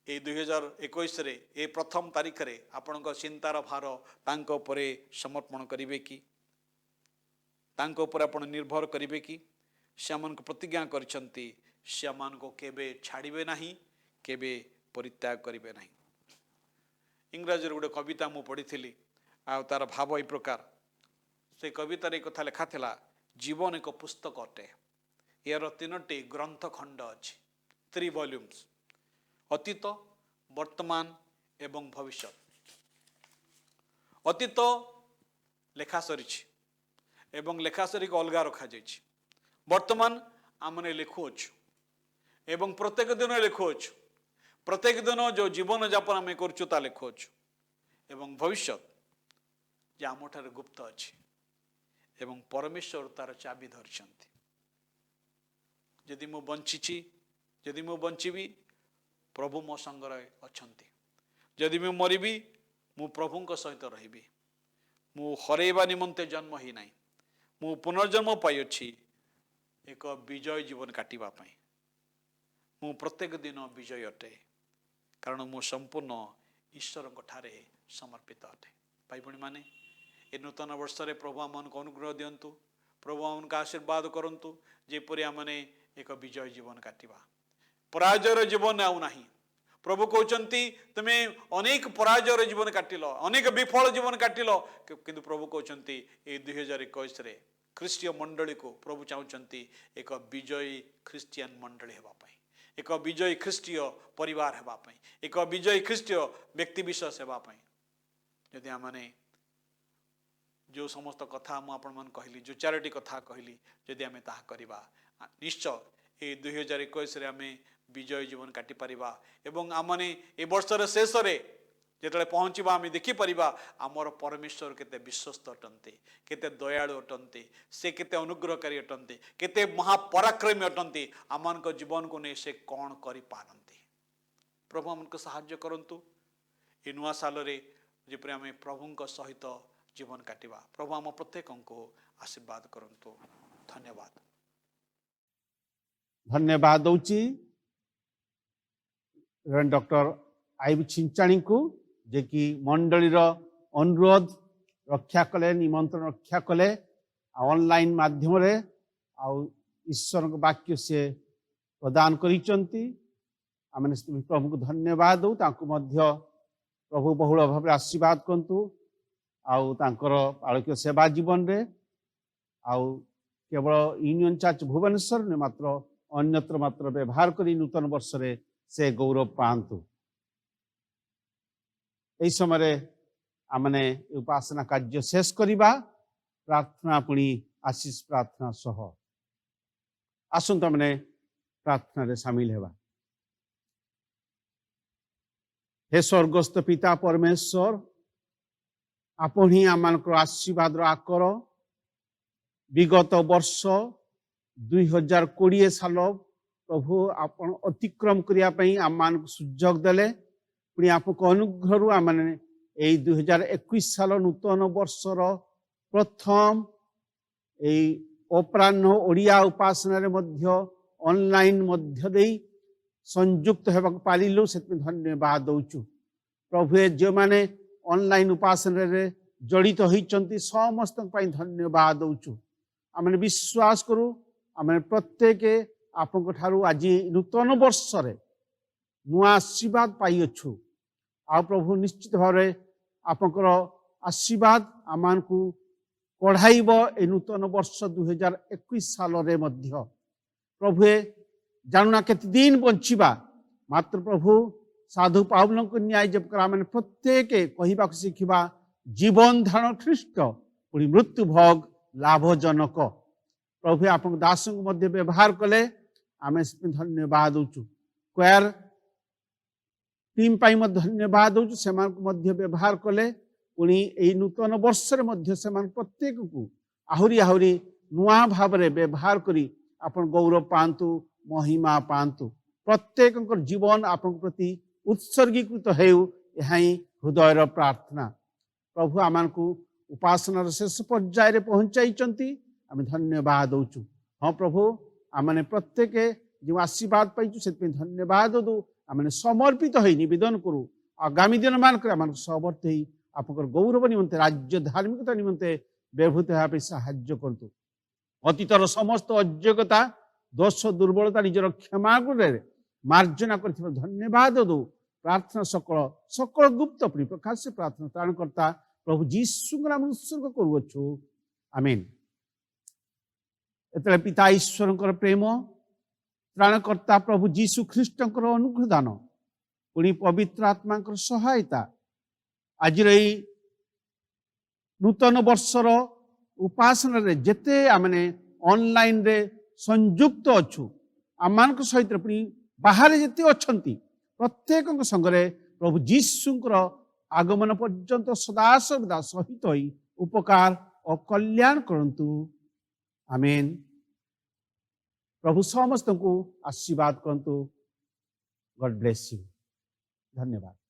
ए 2021 रे ए प्रथम तारीख रे आपण चिंतार भार तांको परे समर्पण करिवे कि तांको पर आपण निर्भर करिवे कि से आमन को प्रतिज्ञा करिसंती से आमन को केबे छाड़िबे नाही केबे परित्याग करिवे नाही इंग्रजी रे गोटे कविता मु पढ़ी आ तार भाव ए प्रकार से कवितार एक कथा लिखा थिला जीवन एक पुस्तक अटे यार 3टी ग्रंथ खंड अछि 3 वॉल्यूम्स अतीत वर्तमान एवं भविष्य अतीत लेखा सरी एवं लेखा सरी अलग रखा जाइए वर्तमान आमने लिखुच एवं प्रत्येक दिन लिखुच प्रत्येक दिन जो जीवन यापन आम करुता लिखुच एवं भविष्य जे आम ठारे गुप्त अच्छी एवं परमेश्वर तार चाबी धरी जदि मु बंची जदि मु बंचीबी प्रभु मो संगरे अछंती जदि मैं मरिबी मु प्रभु सहित रहिबी मु हरेबा निमंते जन्म ही नाही मु पुनर्जन्म पाई अछि एक विजय जीवन काटिबा पई मु प्रत्येक दिन विजय अटे कारण मु संपूर्ण ईश्वर ठारे समर्पित अटे भाई भणी माने ए नूतन वर्ष रे प्रभु आमन को अनुग्रह दियंतु प्रभु आमन का आशीर्वाद करंतु जेपरि आमने एक विजय जीवन काटिबा पराजयर जीवन आउ नाही प्रभु कहउचंती तुमे अनेक पराजयर जीवन काटिलो अनेक विफल जीवन काटिलो किंतु प्रभु कहउचंती ए 2021 रे ख्रीष्टीय मंडली को प्रभु चाहउचंती एक विजयी ख्रिस्टियन मंडली हेबा पई एक विजयी ख्रीष्टीय परिवार हेबा पई एक विजयी ख्रीष्टीय व्यक्ति विशेष हेबा पई यदि आमने जो समस्त कथा मु आपण मन कहली जो 4टी कथा कहली यदि आमे ताहा करिबा निश्चय ए 2021 रे आमे विजय जीवन काटी परिबा एवं आमने ए वर्षर शेष रे जेतले पहुँचबा आमे देखि परिबा आमर परमेश्वर केते विश्वस्त अटंती केते दयालु अटंती से केते अनुग्रहकारी अटंती केते महापराक्रमी अटंती आमन को जीवन को ने से कौन करि पारंती प्रभु आमन को सहाय्य करंतु ए नुआ साल रे जेपरि आमे प्रभु को सहित जीवन काटिबा प्रभु आम प्रत्येक को आशीर्वाद करंतु धन्यवाद धन्यवाद दौची डॉक्टर आईबी छिंचाणी को जे कि मंडलीर अनुरोध रक्षा कले निमंत्रण रक्षा कले ऑनलाइन माध्यम रे ईश्वर वाक्य से प्रदान करिचंती आमने प्रभु को धन्यवाद दउ ताकू मध्य प्रभु बहुल भाव आशीर्वाद करंतु आउ तांकर आलोक्य सेवा जीवन रे आउ केवल यूनियन चर्च भुवनेश्वर ने मात्र अन्यत्र मात्र व्यवहार करी नूतन वर्ष रे से गौरव पांतु एई समय आमने उपासना कार्य शेष करिबा प्रार्थना पुणी आशीष प्रार्थना सह आसंत माने प्रार्थना रे शामिल हेबा। हे स्वर्गस्थ पिता परमेश्वर आपण ही आम आशीर्वाद आकर विगत वर्ष 2020 साल प्रभु आपण अतिक्रम करने आम मान सुजोग देले पुणी आपको अनुग्रह आम मैंने 2021 साल नूतन वर्षर प्रथम अपराह्न ओडिया उपासना ऑनलाइन संयुक्त होगा पारिलु से धन्यवाद दौचु प्रभु जो मैंने ऑनलाइन उपासना रे जड़ित होती समस्त धन्यवाद दौचु आम विश्वास करूँ आम प्रत्येक आपन आज नूतन वर्ष नुआ आशीर्वाद पाइछु आ प्रभु निश्चित भाव आपंकर आशीर्वाद आम को कढ़ाइब ए नूतन वर्ष 2021 साल रे मध्य प्रभु जानूना केते दिन बंचिबा मात्र प्रभु साधु पावल को न्याय जब कर मैंने प्रत्येक कहवा शिखा जीवन धारण ख्रीष्ट पुणी मृत्यु भोग लाभजनक प्रभु आप दास को मध्य व्यवहार कले आम धन्यवाद दौचु क्वायर टीम पाई धन्यवाद दौचु से व्यवहार कले पुणी यही नूतन वर्ष से प्रत्येक को आहरी आहरी नुआ भाव व्यवहार करी आपन गौरव पातु महिमा पातु प्रत्येक जीवन आप प्रति उत्सर्गीकृत हो हृदयर प्रार्थना प्रभु आम को उपासना शेष पर्याय पहुंचाई आम धन्यवाद दौचु हाँ प्रभु आम प्रत्येक जो आशीर्वाद पाइचु से धन्यवाद दो आम समर्पित हो निवेदन करूँ आगामी दिन मानक सहवर्ती हो आप गौरव निमंते राज्य धार्मिकता निमंते व्यवहृत होगा साहाय्य करतु अतीतर समस्त अयोग्यता दोष दुर्बलता निजर क्षमा मार्जना कर धन्यवाद दो प्रार्थना सकल सकल गुप्त प्रिय प्रकाश से प्रार्थना त्राणकर्ता प्रभु जीशु नाम उत्सर्ग करुछु आमीन एत पिता ईश्वर प्रेम त्राणकर्ता प्रभु जीशु ख्रीष्ट अनुग्रह दान पुणी पवित्र आत्मा सहायता आज नूतन वर्षर उपासना रे जेते आमने ऑनलाइन रे संयुक्त अच्छु आम सहित पुणी बाहर जेते अच्छंती प्रत्येक संगे प्रभु जीशुंकर आगमन पर्यंत सदा सर्वदा सहित होई उपकार और कल्याण करंतु आमीन प्रभु समस्त को आशीर्वाद करंतु गॉड ब्लेस यू धन्यवाद।